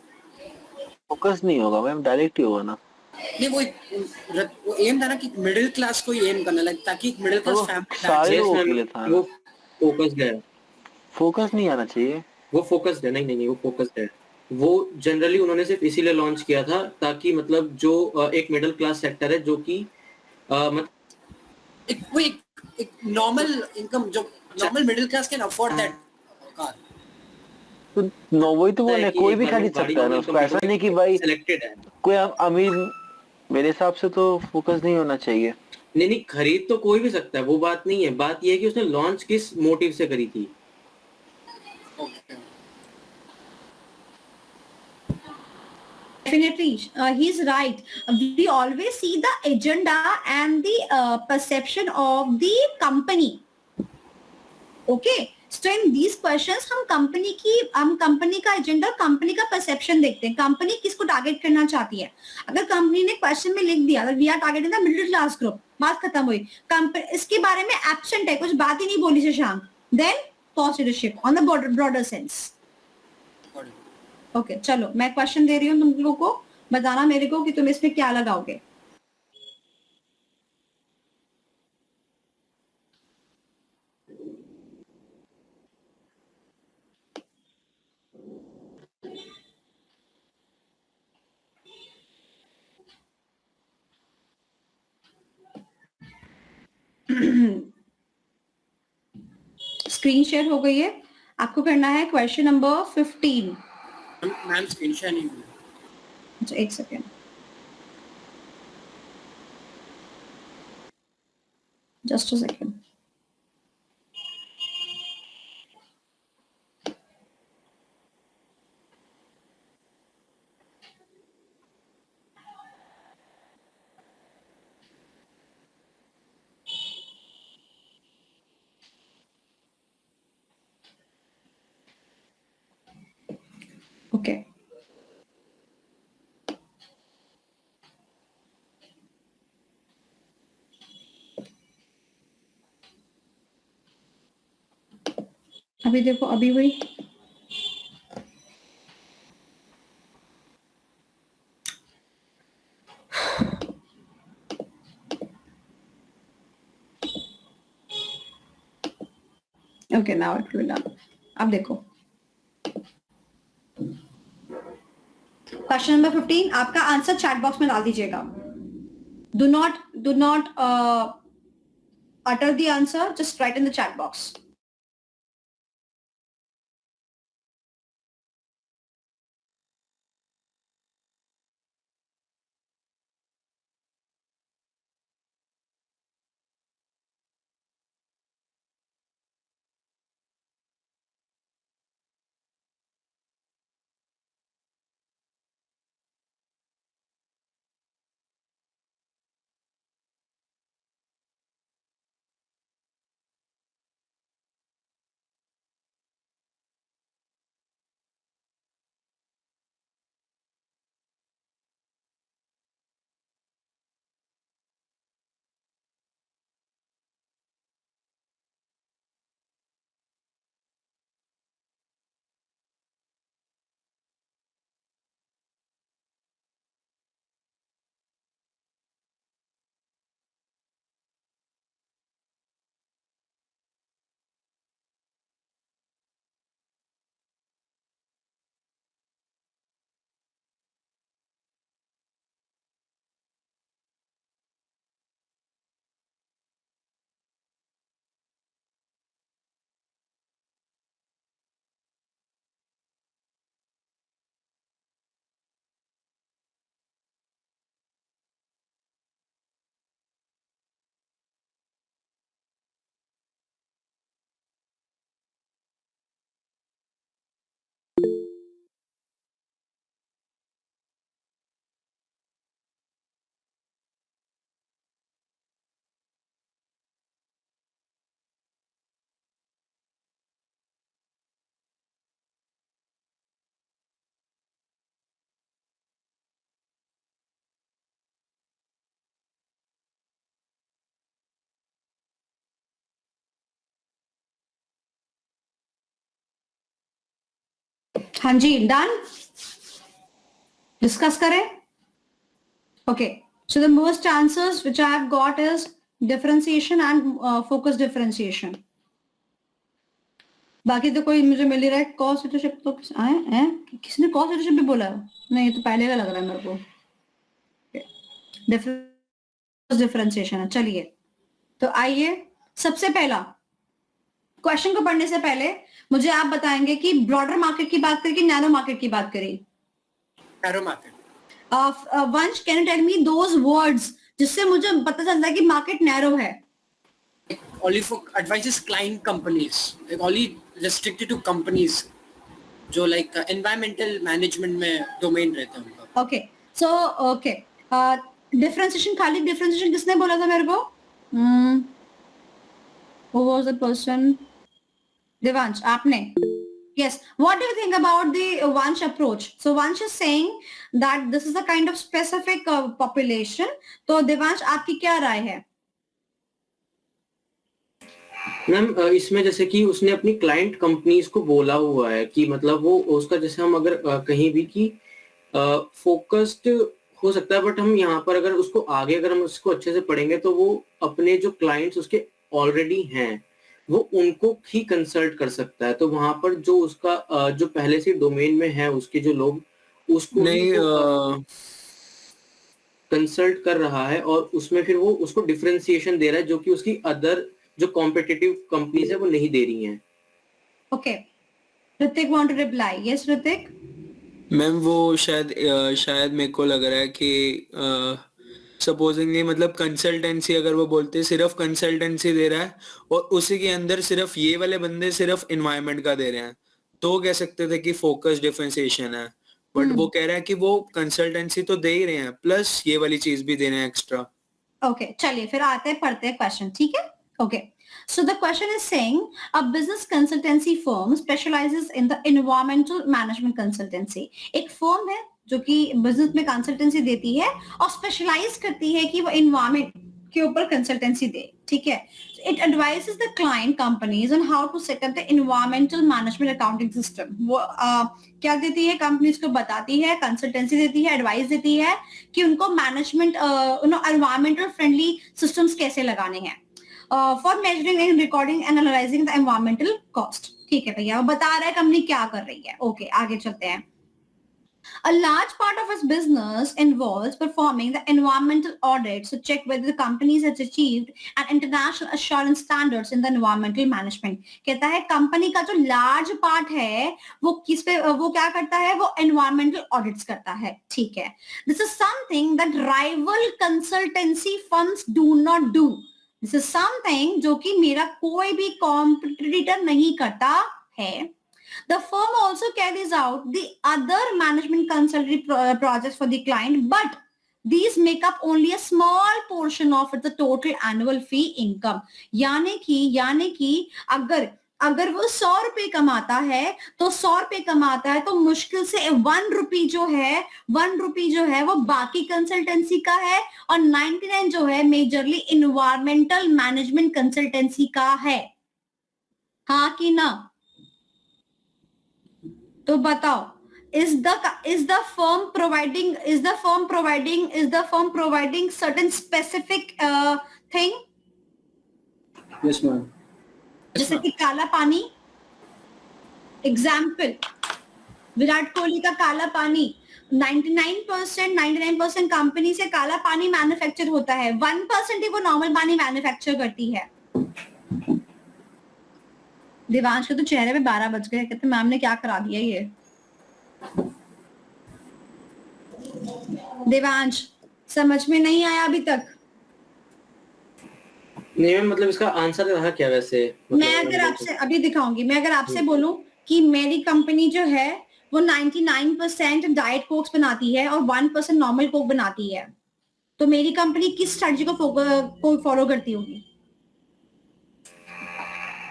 फोकस नहीं होगा मैम, डायरेक्ट ही होगा ना। नहीं, वो एम था ना कि मिडिल क्लास को एम करना, लाइक ताकि एक मिडिल क्लास वो फैमिली सारे यस लोगों मैम, के लिए था वो ना। फोकस्ड है। फोकस नहीं आना चाहिए। वो फोकस्ड है, नहीं, वो फोकस्ड है। वो जनरली उन्होंने सिर्फ इसीलिए लॉन्च किया था ताकि मतलब जो एक मिडिल क्लास सेक्टर है जो कि मतलब एक नॉर्मल इनकम, जो normal middle class can afford that car. तो वही तो बोल है रहे, कि कोई एक भी घर में खरीद बड़ी सकता है ना नॉर्मल उसको, इनकम ऐसा पीपल नहीं कि भाई सिलेक्टेड है। कोई अमीर। मेरे हिसाब से तो फोकस नहीं होना चाहिए। नहीं, खरीद तो कोई भी सकता है, वो बात नहीं है। बात ये है कि उसने लॉन्च किस मोटिव से करी थी। Definitely, he's right. We always see the agenda and the perception of the company. Okay, so in these questions हम कंपनी का एजेंडा, कंपनी का परसेप्शन देखते हैं, कंपनी किसको टारगेट करना चाहती है। अगर कंपनी ने क्वेश्चन में लिख दिया we are targeting the middle class group, बात खत्म हुई। इसके बारे में एब्सेंट है, कुछ बात ही नहीं बोली Shashank, then cost leadership on the broader sense. Okay चलो, मैं क्वेश्चन दे रही हूँ तुम लोगों को, बताना मेरे को कि तुम इसमें क्या लगाओगे। स्क्रीन शेयर हो गई है, आपको करना है question number 15। Ma'am screen share नहीं हुई। अच्छा एक second, just a second. Okay अभी देखो, अभी हुई। Okay now it will done. अब देखो क्वेश्चन नंबर 15, आपका आंसर चैट बॉक्स में डाल दीजिएगा। Do not utter the answer, just write in the chat box. हाँ जी, डन। डिस्कस करें। Okay, so the most answers which I have got is differentiation and focus differentiation. बाकी तो कोई मुझे मिल ही रहा है। कॉस्ट लीडरशिप तो आए हैं, किसने कॉस्ट लीडरशिप भी बोला है? नहीं, ये तो पहले का लग रहा है मेरे को। डिफरेंशिएशन है। चलिए, तो आइए, सबसे पहला क्वेश्चन को पढ़ने से पहले मुझे आप बताएंगे कि ब्रॉडर मार्केट की बात करें कि नैरो मार्केट की बात करें। Narrow market. Vansh, can you tell me those words जिससे मुझे पता चलता है कि मार्केट नैरो है? Only for advices client companies, like only restricted to companies जो like environmental management में domain रहता है उनका। Okay, so okay, differentiation, खाली differentiation किसने बोला था मेरे को? Who was the person? Devansh, आपने? Yes. What do you think about the Vansh approach? So Vansh is saying that this is a kind of specific population. तो Devansh, आपकी क्या राय है? मैम इसमें जैसे कि उसने अपनी क्लाइंट कंपनीज को बोला हुआ है कि मतलब वो उसका जैसे हम अगर कहीं भी कि फोकस्ड हो सकता है, बट हम यहाँ पर अगर उसको आगे अगर हम उसको अच्छे से पढ़ेंगे तो वो अपने जो क्लाइंट्स उसके ऑलरेडी हैं वो उनको ही कंसल्ट कर सकता है। तो वहां पर जो उसका जो पहले से डोमेन में है उसके जो लोग उसको नहीं कंसल्ट कर रहा है और उसमें फिर वो उसको डिफरेंशिएशन दे रहा है जो कि उसकी अदर जो कॉम्पिटिटिव कंपनीज है वो नहीं दे रही हैं। Okay. Ritik want to reply? Yes, Ritik. Ma'am वो शायद मेरे को लग रहा है कि सपोजिंगली मतलब कंसल्टेंसी अगर वो बोलते सिर्फ कंसल्टेंसी दे रहा है और उसी के अंदर सिर्फ ये वाले बंदे सिर्फ इन्वायरमेंट का दे रहे हैं तो कह सकते थे कि फोकस डिफरेंशिएशन है, बट वो कह रहा है कि वो कंसल्टेंसी तो दे ही रहे हैं प्लस ये वाली चीज भी दे रहे हैं एक्स्ट्रा। Okay, चलिए फिर आते हैं, पढ़ते हैं क्वेश्चन, ठीक है? Okay. So the question is saying a business consultancy firm specializes in the environmental management consultancy. एक फर्म है जो कि बिजनेस में कंसल्टेंसी देती है और स्पेशलाइज करती है कि वो एनवायरमेंट के ऊपर कंसल्टेंसी दे, ठीक है? It advises the client companies on how to set up the environmental management accounting system. वो क्या देती है? कंपनीज को बताती है, कंसल्टेंसी देती है, एडवाइस देती है कि उनको मैनेजमेंट एनवायरमेंटल फ्रेंडली सिस्टम्स कैसे लगाने हैं for measuring and recording and analysing the environmental cost. ठीक है भैया, वो बता रहा है कंपनी क्या कर रही है। ओके, आगे चलते हैं। A large part of its business involves performing the environmental audit to check whether the company has achieved an international assurance standards in the environmental management. कहता है कंपनी का जो large part है वो किस पे वो क्या करता है? वो environmental audits करता है, ठीक है? This is something that rival consultancy firms do not do. This is something जो कि मेरा कोई भी competitor नहीं करता है. The firm also carries out the other management consulting projects for the client, but these make up only a small portion of the total annual fee income. यानी कि अगर वो 100 रुपए कमाता है तो 100 रुपए कमाता है तो मुश्किल से 1 रुपी जो है वो बाकी कंसल्टेंसी का है और 99 जो है मेजरली इन्वायरमेंटल मैनेजमेंट कंसल्टेंसी का है। हाँ कि ना? तो बताओ, is the firm providing certain specific thing? Yes, ma'am. जैसे कि काला पानी, एग्जाम्पल विराट कोहली का काला पानी, 99% कंपनी से काला पानी मैन्युफैक्चर होता है, 1% ही वो नॉर्मल पानी मैन्युफैक्चर करती है। देवांश के तो चेहरे पे 12 बज गए, कहते मैम ने क्या करा दिया ये। देवांश, समझ में नहीं आया अभी तक? नहीं मैम, मतलब इसका आंसर रहा क्या वैसे? मैं अगर आपसे अभी दिखाऊंगी, मैं अगर आपसे बोलूं कि मेरी कंपनी जो है वो 99% डाइट कोक्स बनाती है और 1% नॉर्मल कोक बनाती है, तो मेरी कंपनी किस स्ट्रेटजी को फॉलो करती होगी?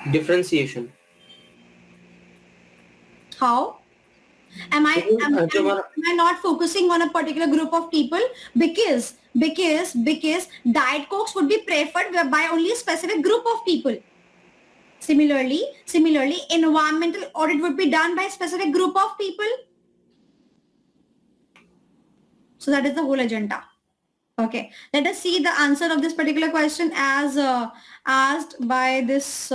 Differentiation. How? Am I am, जो am, हमारा am I not focusing on a particular group of people? Because diet cokes would be preferred by only a specific group of people. Similarly, environmental audit would be done by a specific group of people. So that is the whole agenda. Okay, let us see the answer of this particular question as asked by this.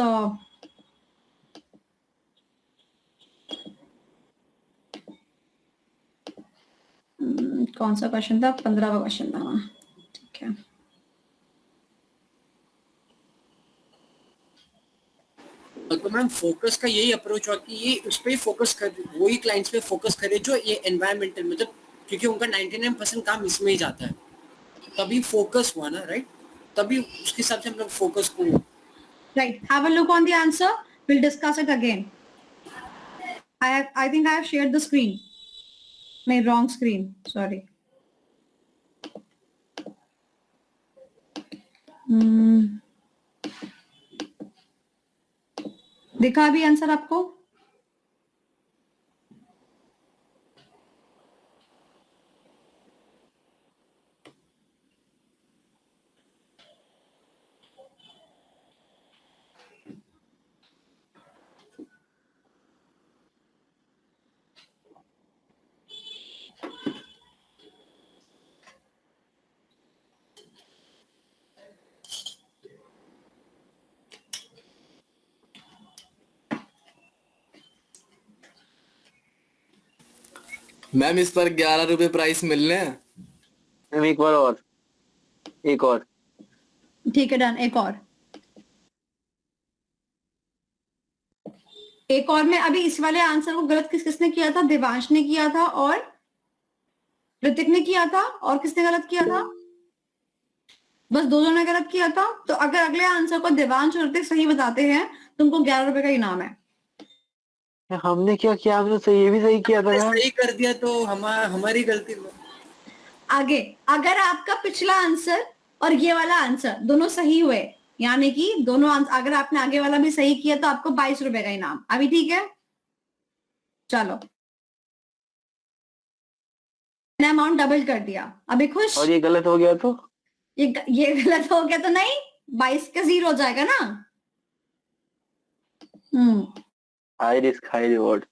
कौन सा question था? 15वां question था। ठीक है, तो ma'am focus का यही approach हुआ कि ये उस पे ही फोकस कर, वही क्लाइंट्स पे फोकस करे जो ये एनवायरमेंटल, मतलब क्योंकि उनका 99% काम इसमें ही जाता है, तभी फोकस हुआ ना, राइट? तभी उसके हिसाब से हम लोग फोकस को। right, have a look on the answer, we'll discuss it again. I think I have shared the screen. My wrong screen, sorry. दिखा भी आंसर आपको? मैम इस पर 11 रुपए प्राइस मिल रहे हैं। मैम एक बार और, एक और। ठीक है, डन। एक और में अभी इस वाले आंसर को गलत किसने किया था? देवांश ने किया था और ऋतिक ने किया था, और किसने गलत किया था? बस दो जनों ने गलत किया था। तो अगर अगले आंसर को देवांश और ऋतिक सही बताते हैं तो उनको 11 रुपए का इनाम है। हमने क्या किया? हमने तो ये भी सही किया था यार। सही कर दिया तो हमारी गलती। आगे, अगर आपका पिछला आंसर और ये वाला आंसर दोनों सही हुए, यानी कि दोनों आंसर, अगर आपने आगे वाला भी सही किया तो आपको 22 रुपए का इनाम। अभी ठीक है, चलो, मैंने अमाउंट डबल कर दिया। अभी खुश? और ये गलत हो गया तो? ये गलत हो गया तो नहीं, 22 का 0 हो जाएगा ना। High risk high reward,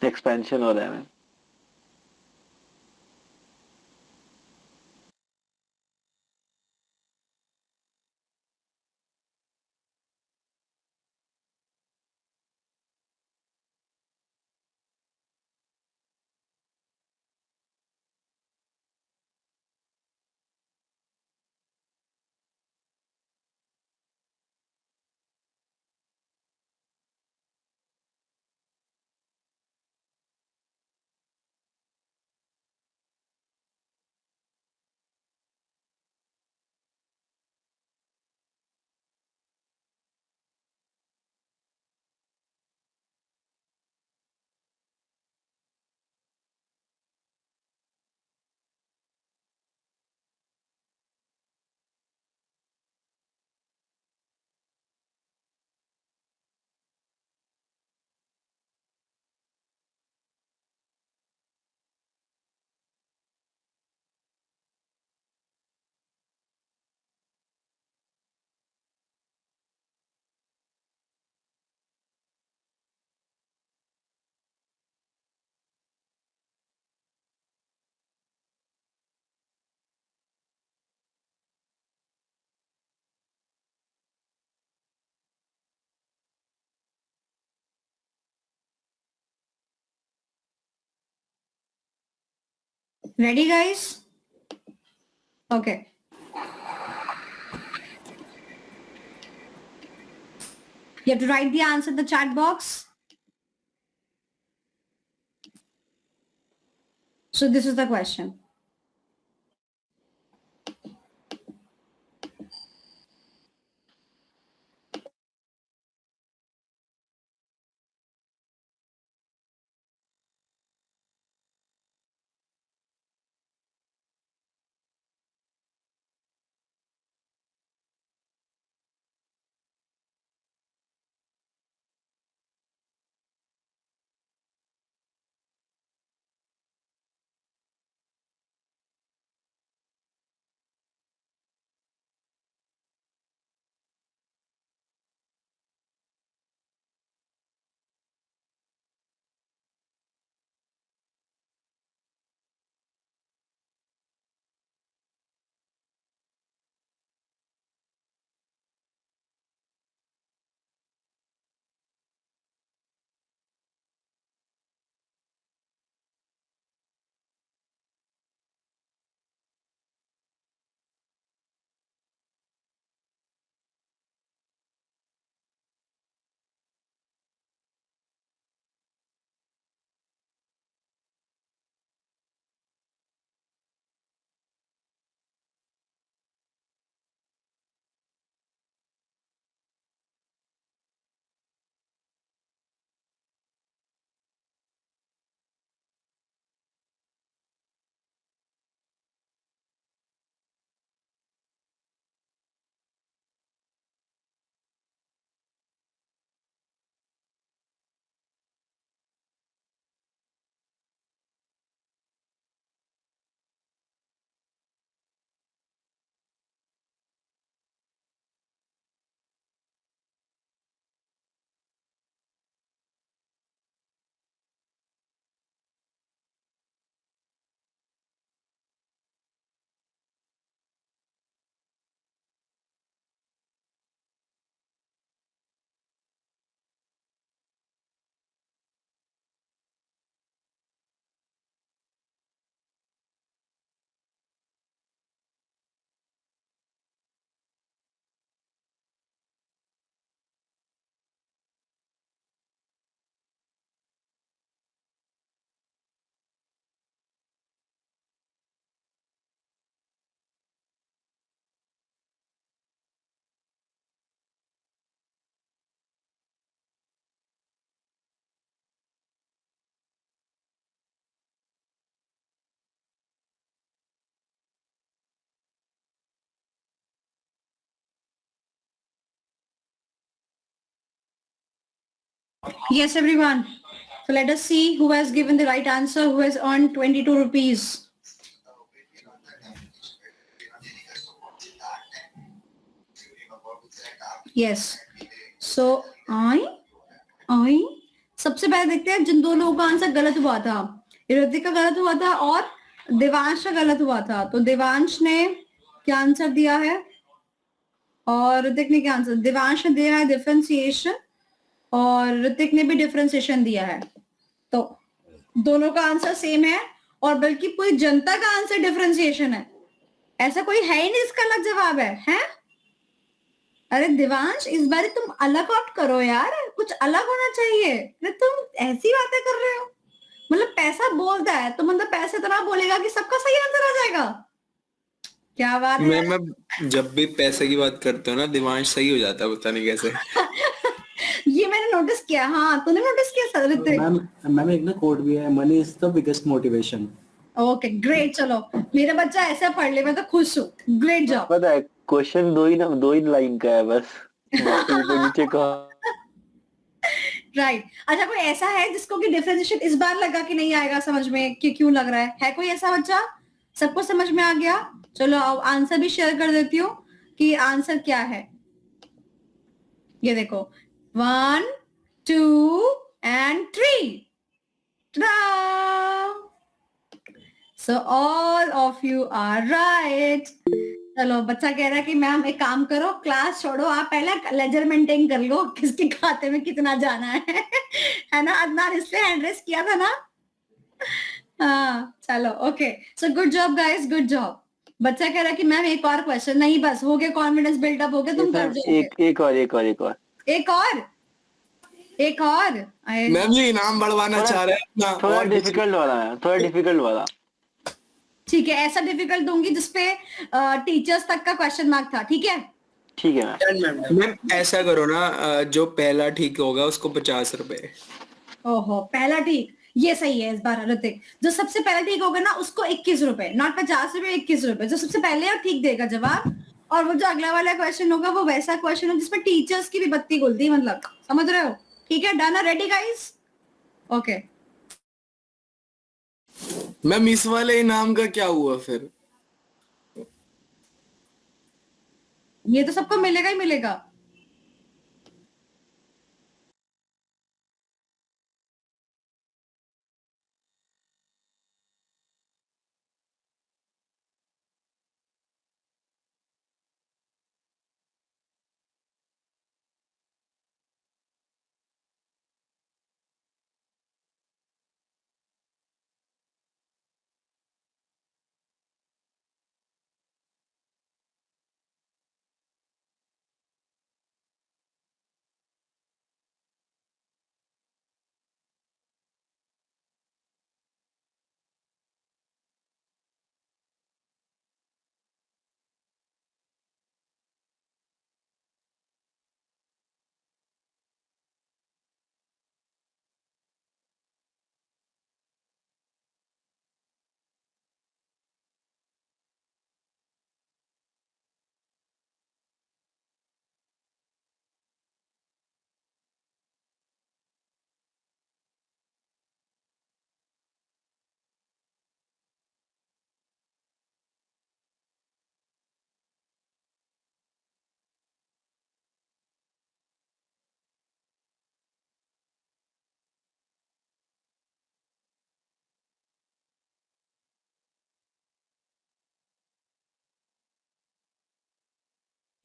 expansion हो रहा है ma'am. Ready, guys? Okay. You have to write the answer in the chat box. So this is the question. Yes, everyone. So let us see who has given the right answer, who has earned 22 rupees. Yes. So I सबसे पहले देखते हैं जिन दो लोगों का answer गलत हुआ था। ऋतिक का गलत हुआ था और देवांश का गलत हुआ था। तो देवांश ने क्या आंसर दिया है और ऋतिक ने क्या आंसर? देवांश ने दिया है डिफरेंशिएशन और ऋतिक ने भी डिफरेंशिएशन दिया है। तो दोनों का आंसर सेम है और बल्कि पूरी जनता का आंसर डिफरेंशिएशन है। ऐसा कोई है ही नहीं जिसका अलग जवाब है, हैं? अरे देवांश, इस बार तुम अलग आउट करो यार, कुछ अलग होना चाहिए। अरे तुम ऐसी बातें कर रहे हो, मतलब पैसा बोलता है तो मतलब पैसे इतना बोलेगा कि सबका सही आंसर आ जाएगा। क्या बात है। मैं जब भी पैसे की बात करता हूँ ना, दिमाग सही हो जाता है, पता नहीं कैसे। ये मैंने नोटिस किया। हाँ, तूने नोटिस किया सर? मैम एक ना कोड भी है, money is the biggest motivation. Okay great, चलो मेरा बच्चा ऐसा पढ़ ले, मैं तो खुश हूँ। Great job. पता है क्वेश्चन दो ही लाइन का है बस, बाकी ऊपर नीचे का। राइट। अच्छा, कोई ऐसा है जिसको कि डिफरेंशिएशन इस बार लगा कि नहीं आएगा समझ में, कि क्यों लग रहा है कोई ऐसा बच्चा? सबको समझ में आ गया? चलो अब आंसर भी शेयर कर देती हूँ कि आंसर क्या है। ये देखो, 1 2 and 3। So all of you are right. चलो, बच्चा कह रहा है कि मैम एक काम करो, क्लास छोड़ो, आप पहले लेजर मेंटेन कर लो, किसके खाते में कितना जाना है ना? अदनान इसलिए हैंड रेस किया था ना। हाँ चलो, okay. So good job guys, good job. बच्चा कह रहा है कि मैम एक और क्वेश्चन। नहीं, बस हो गया, कॉन्फिडेंस बिल्डअप हो गया, तुम कर जाओगे। एक और। मैम ये इनाम बढ़वाना चाह रहे हैं थोड़ा और डिफिकल्ट वाला है, थोड़ा डिफिकल्ट वाला। ठीक है, ऐसा डिफिकल्ट दूंगी जिसपे टीचर्स तक का क्वेश्चन मार्क था। ठीक है, ठीक है मैम ऐसा करो ना, जो पहला ठीक होगा उसको 50 रुपए। ओहो, पहला ठीक, ये सही है इस बार ऋतिक। जो सबसे पहले ठीक होगा ना उसको 21 रुपए, नॉट 50 रुपए, 21 रुपए। जो सबसे पहले और ठीक देगा जवाब, और वो जो अगला वाला क्वेश्चन होगा वो वैसा क्वेश्चन हो जिसमें टीचर्स की भी बत्ती गुलती, मतलब समझ रहे हो? ठीक है, done? Ready guys? Okay. Ma'am इस वाले इनाम का क्या हुआ फिर? ये तो सबको मिलेगा ही मिलेगा।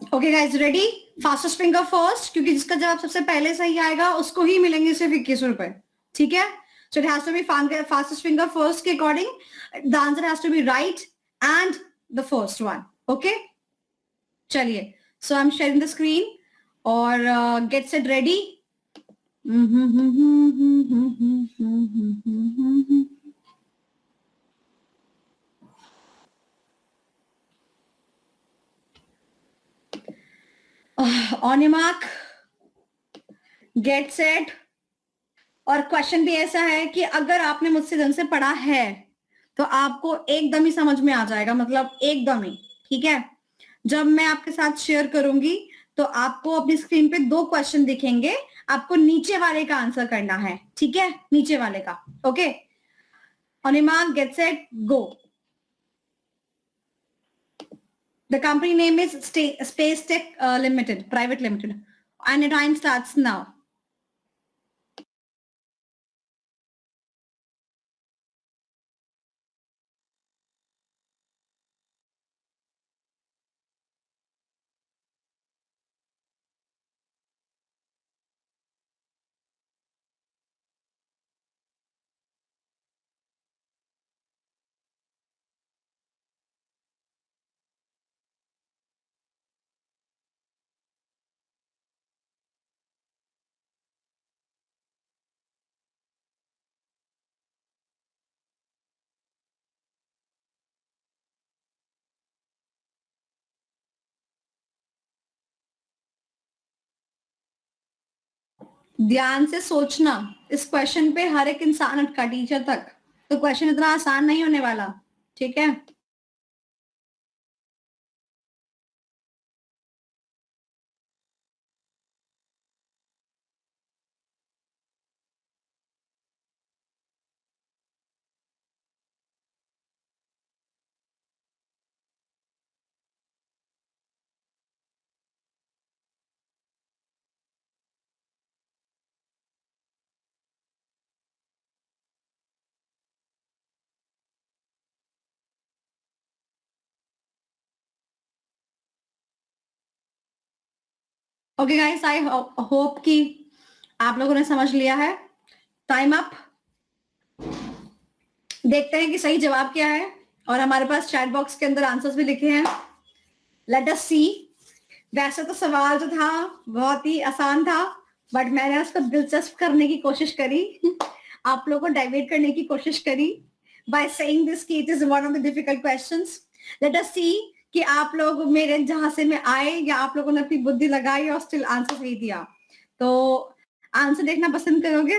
Okay guys, ready? Fastest finger first, क्योंकि जिसका जवाब सबसे पहले सही आएगा उसको ही मिलेंगे सिर्फ 21 रुपए। ठीक है, so it has to be fastest finger first के according the answer has to be right and the first one. Okay, चलिए, so I am sharing the screen और get set ready. On your mark, get set. और question भी ऐसा है कि अगर आपने मुझसे ढंग से पढ़ा है तो आपको एकदम ही समझ में आ जाएगा, मतलब एकदम ही। ठीक है, जब मैं आपके साथ शेयर करूंगी तो आपको अपनी स्क्रीन पे 2 क्वेश्चन दिखेंगे, आपको नीचे वाले का आंसर करना है, ठीक है, नीचे वाले का। Okay, on your mark, get set, go. The company name is Space Tech Limited, Private Limited, and the time starts now. ध्यान से सोचना, इस क्वेश्चन पे हर एक इंसान अटका, टीचर तक, तो क्वेश्चन इतना आसान नहीं होने वाला, ठीक है। ओके गाइस, आई होप कि आप लोगों ने समझ लिया है। Time up. देखते हैं कि सही जवाब क्या है, और हमारे पास चैट बॉक्स के अंदर आंसर्स भी लिखे हैं। लेट अस सी। वैसे तो सवाल जो था बहुत ही आसान था, बट मैंने उसको दिलचस्प करने की कोशिश करी आप लोगों को डाइवर्ट करने की कोशिश करी बाय सेइंग दिस कि it is one of the difficult questions. Let us see कि आप लोग मेरे जहां से मैं आए, या आप लोगों ने अपनी बुद्धि लगाई और स्टिल आंसर सही दिया। तो आंसर देखना पसंद करोगे?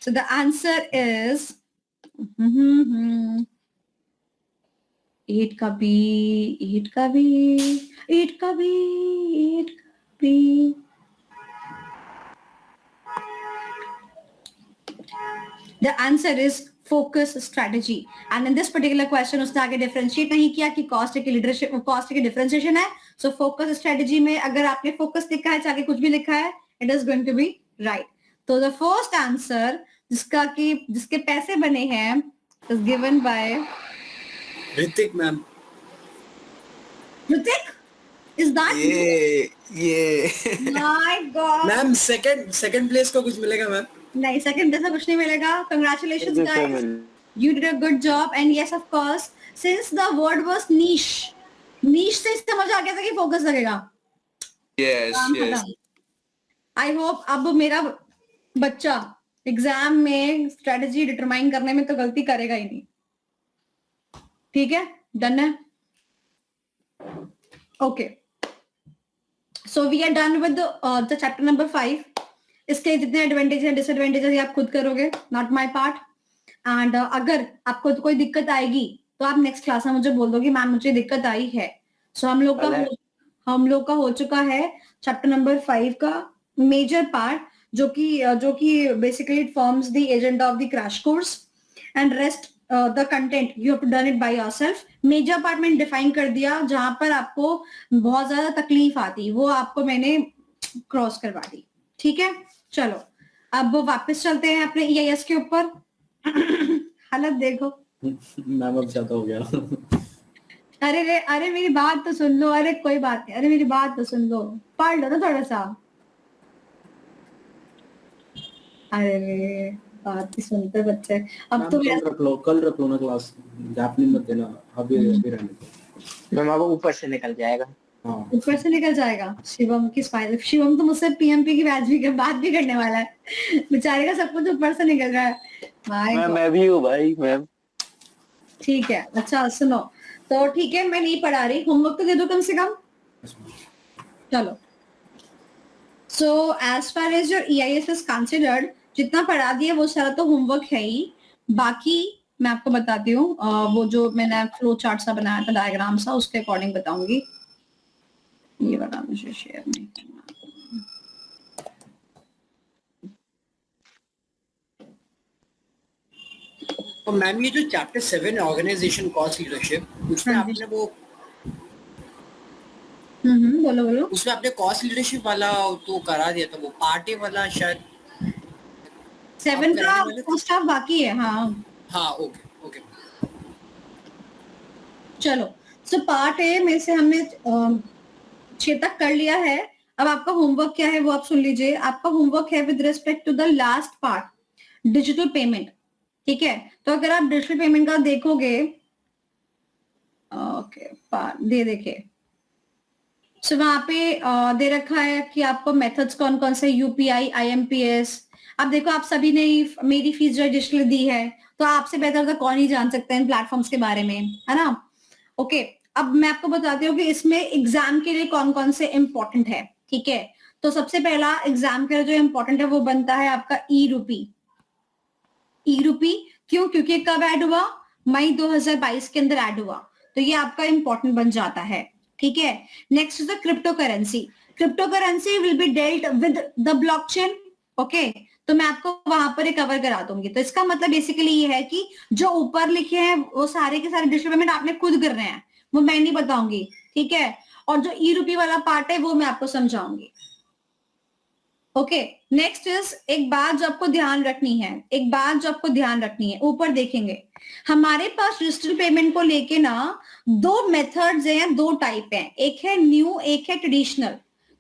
सो द आंसर इज 8 का बी, 8 का बी, 8 का बी, 8 का B. The answer is focus strategy. And in this particular question उसने आगे differentiate नहीं किया कि cost की leadership, cost की differentiation है। So focus strategy में अगर आपने focus लिखा है, चाहे कुछ भी लिखा है, it is going to be right. तो the first answer जिसके पैसे बने हैं is given by Hrithik ma'am. Ritik? Is that ये my God? Ma'am second place को कुछ मिलेगा मैम? नहीं, सेकंड प्लेस में कुछ नहीं मिलेगा। Congratulations guys. You did a good job, and yes, of course, since the word was niche से समझ आ गया था कि फोकस लगेगा। यस आई होप अब मेरा बच्चा एग्जाम में स्ट्रेटजी डिटरमाइन करने में तो गलती करेगा ही नहीं। ठीक है, डन है। Okay, so we are done with the chapter number 5। इसके जितने एडवांटेज है डिसएडवांटेजेस ये आप खुद करोगे, नॉट माय पार्ट। एंड अगर आपको कोई दिक्कत आएगी तो आप नेक्स्ट क्लास में मुझे बोल दोगे मैम मुझे दिक्कत आई है। सो हम लोग का हो चुका है चैप्टर नंबर 5 का मेजर पार्ट, जो कि basically it forms the agenda of the crash course, and rest the content you have to done it by yourself. Major part मैंने डिफाइन कर दिया, जहां पर आपको बहुत ज्यादा तकलीफ आती वो आपको मैंने क्रॉस करवा दी। ठीक है, चलो अब वापस चलते हैं अपने EIS के ऊपर। हालत देखो मैम अब ज्यादा हो गया। अरे मेरी बात तो सुन लो। अरे कोई बात नहीं, अरे मेरी बात तो सुन लो, पढ़ लो ना थोड़ा सा। अरे बात ही सुनते बच्चे। अब तो कल रख लो ना क्लास, गैप नहीं मत देना। अभी रहने दो मैम, अब ऊपर से निकल जाएगा। हाँ, ऊपर से निकल जाएगा। शिवम तो मुझसे PMP की बैच भी बात भी करने वाला है। बेचारे का सब कुछ ऊपर से निकल रहा है। मैं भी हूँ भाई मैम। ठीक है, अच्छा सुनो, तो ठीक है मैं नहीं पढ़ा रही, होमवर्क तो दे दो कम से कम। चलो, so as far as your EIS is considered, जितना पढ़ा दिया वो सारा तो होमवर्क है ही। बाकी मैं आपको बताती हूँ, वो जो मैंने फ्लो चार्ट सा बनाया था, डायग्राम सा, उसके अकॉर्डिंग बताऊंगी। ये वाला मुझे शेयर नहीं करना। तो मैम ये जो चैप्टर 7 ऑर्गेनाइजेशन कॉस्ट लीडरशिप उसमें हाँ जी। आपने वो बोलो बोलो। उसमें आपने कॉस्ट लीडरशिप वाला तो करा दिया था, वो पार्ट ए वाला शायद 7 आप का कराने वाले थे? फर्स्ट हाफ बाकी है। हाँ हाँ ओके ओके। चलो, सो पार्ट ए में से हमने 6 तक कर लिया है। अब आपका होमवर्क क्या है वो आप सुन लीजिए। आपका होमवर्क है with respect to the last part, digital payment. ठीक है, तो अगर आप डिजिटल पेमेंट का देखोगे, ओके पार्ट दे देखिए, सो वहां पे दे रखा है कि आपको मेथड्स कौन कौन से, यूपीआई, आईएमपीएस। अब देखो, आप सभी ने मेरी फीस रजिस्टर दी है, तो आपसे बेहतर तो कौन ही जान सकता है इन प्लेटफॉर्म्स के बारे में, है ना। ओके, अब मैं आपको बताती हूँ कि इसमें एग्जाम के लिए कौन कौन से इंपॉर्टेंट है। ठीक है, तो सबसे पहला एग्जाम के लिए जो इंपॉर्टेंट है वो बनता है आपका ई रूपी। ई रूपी क्यों? क्योंकि कब ऐड हुआ? मई 2022 के अंदर ऐड हुआ, तो ये आपका इंपॉर्टेंट बन जाता है। ठीक है, next is the crypto currency. Crypto currency will be dealt with the blockchain. Okay, तो मैं आपको वहां पर कवर करा दूंगी। तो इसका मतलब बेसिकली ये है कि जो ऊपर लिखे हैं वो सारे के सारे डिजिटल पेमेंट आपने खुद कर रहे हैं, वो मैं नहीं बताऊंगी। ठीक है, और जो ई रूपी वाला पार्ट है वो मैं आपको समझाऊंगी। ओके, नेक्स्ट इज एक बात जो आपको ध्यान रखनी है, एक बात जो आपको ध्यान रखनी है, ऊपर देखेंगे हमारे पास डिजिटल पेमेंट को लेके ना 2 मेथड्स हैं, 2 टाइप हैं, एक है न्यू, एक है ट्रेडिशनल।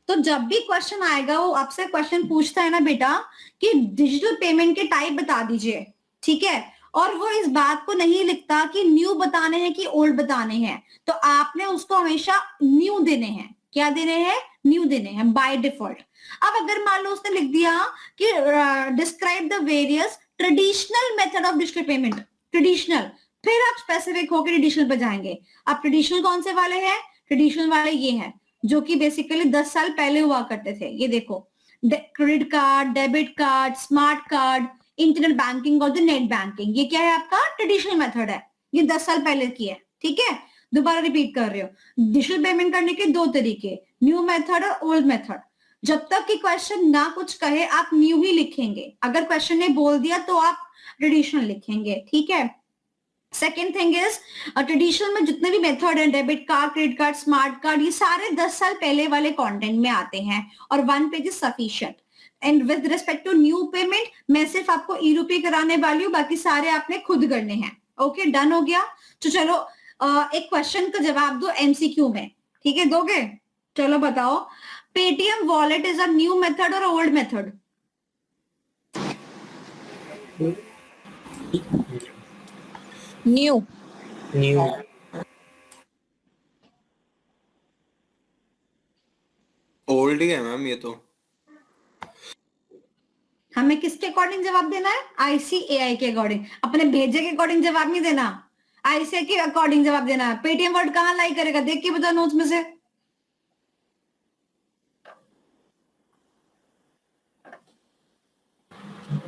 तो जब भी क्वेश्चन आएगा वो आपसे क्वेश्चन पूछता है ना बेटा कि डिजिटल पेमेंट के टाइप बता दीजिए। ठीक है, और वो इस बात को नहीं लिखता कि न्यू बताने हैं कि ओल्ड बताने हैं, तो आपने उसको हमेशा न्यू देने हैं। क्या देने हैं? न्यू देने हैं बाय डिफॉल्ट। अब अगर मान लो उसने लिख दिया कि describe the various traditional method of digital payment, traditional, फिर आप स्पेसिफिक होकर ट्रेडिशनल पे जाएंगे। अब ट्रेडिशनल कौन से वाले हैं? ट्रेडिशनल वाले ये हैं जो कि बेसिकली 10 साल पहले हुआ करते थे। ये देखो, credit card, debit card, smart card, internet banking और द नेट बैंकिंग, ये क्या है? आपका ट्रेडिशनल मेथड है, ये 10 साल पहले की है। ठीक है, दोबारा रिपीट कर रहे हो। डिजिटल पेमेंट करने के 2 तरीके, न्यू मेथड और ओल्ड मेथड। जब तक कि क्वेश्चन ना कुछ कहे आप न्यू ही लिखेंगे, अगर क्वेश्चन ने बोल दिया तो आप ट्रेडिशनल लिखेंगे। ठीक है, सेकेंड थिंग इज ट्रेडिशनल में जितने भी मेथड है, debit card, credit card, smart card, ये सारे 10 साल पहले वाले कंटेंट में आते हैं और 1 page is sufficient. And with respect to new payment मैं सिर्फ आपको ई रूपी कराने वाली हूँ, बाकी सारे आपने खुद करने हैं। ओके, डन हो गया। तो चलो एक क्वेश्चन का जवाब दो एमसीक्यू में। ठीक है, दोगे? चलो बताओ, Paytm wallet is a new method और old method? New. New. Old ही है मैम ये तो। हमें किसके अकॉर्डिंग जवाब देना है? आईसीएआई के अकॉर्डिंग, अपने भेजे के अकॉर्डिंग जवाब नहीं देना, आईसीएआई के अकॉर्डिंग जवाब देना है। पेटीएम वर्ड कहां लाई करेगा? देख के बताओ नोट्स में से।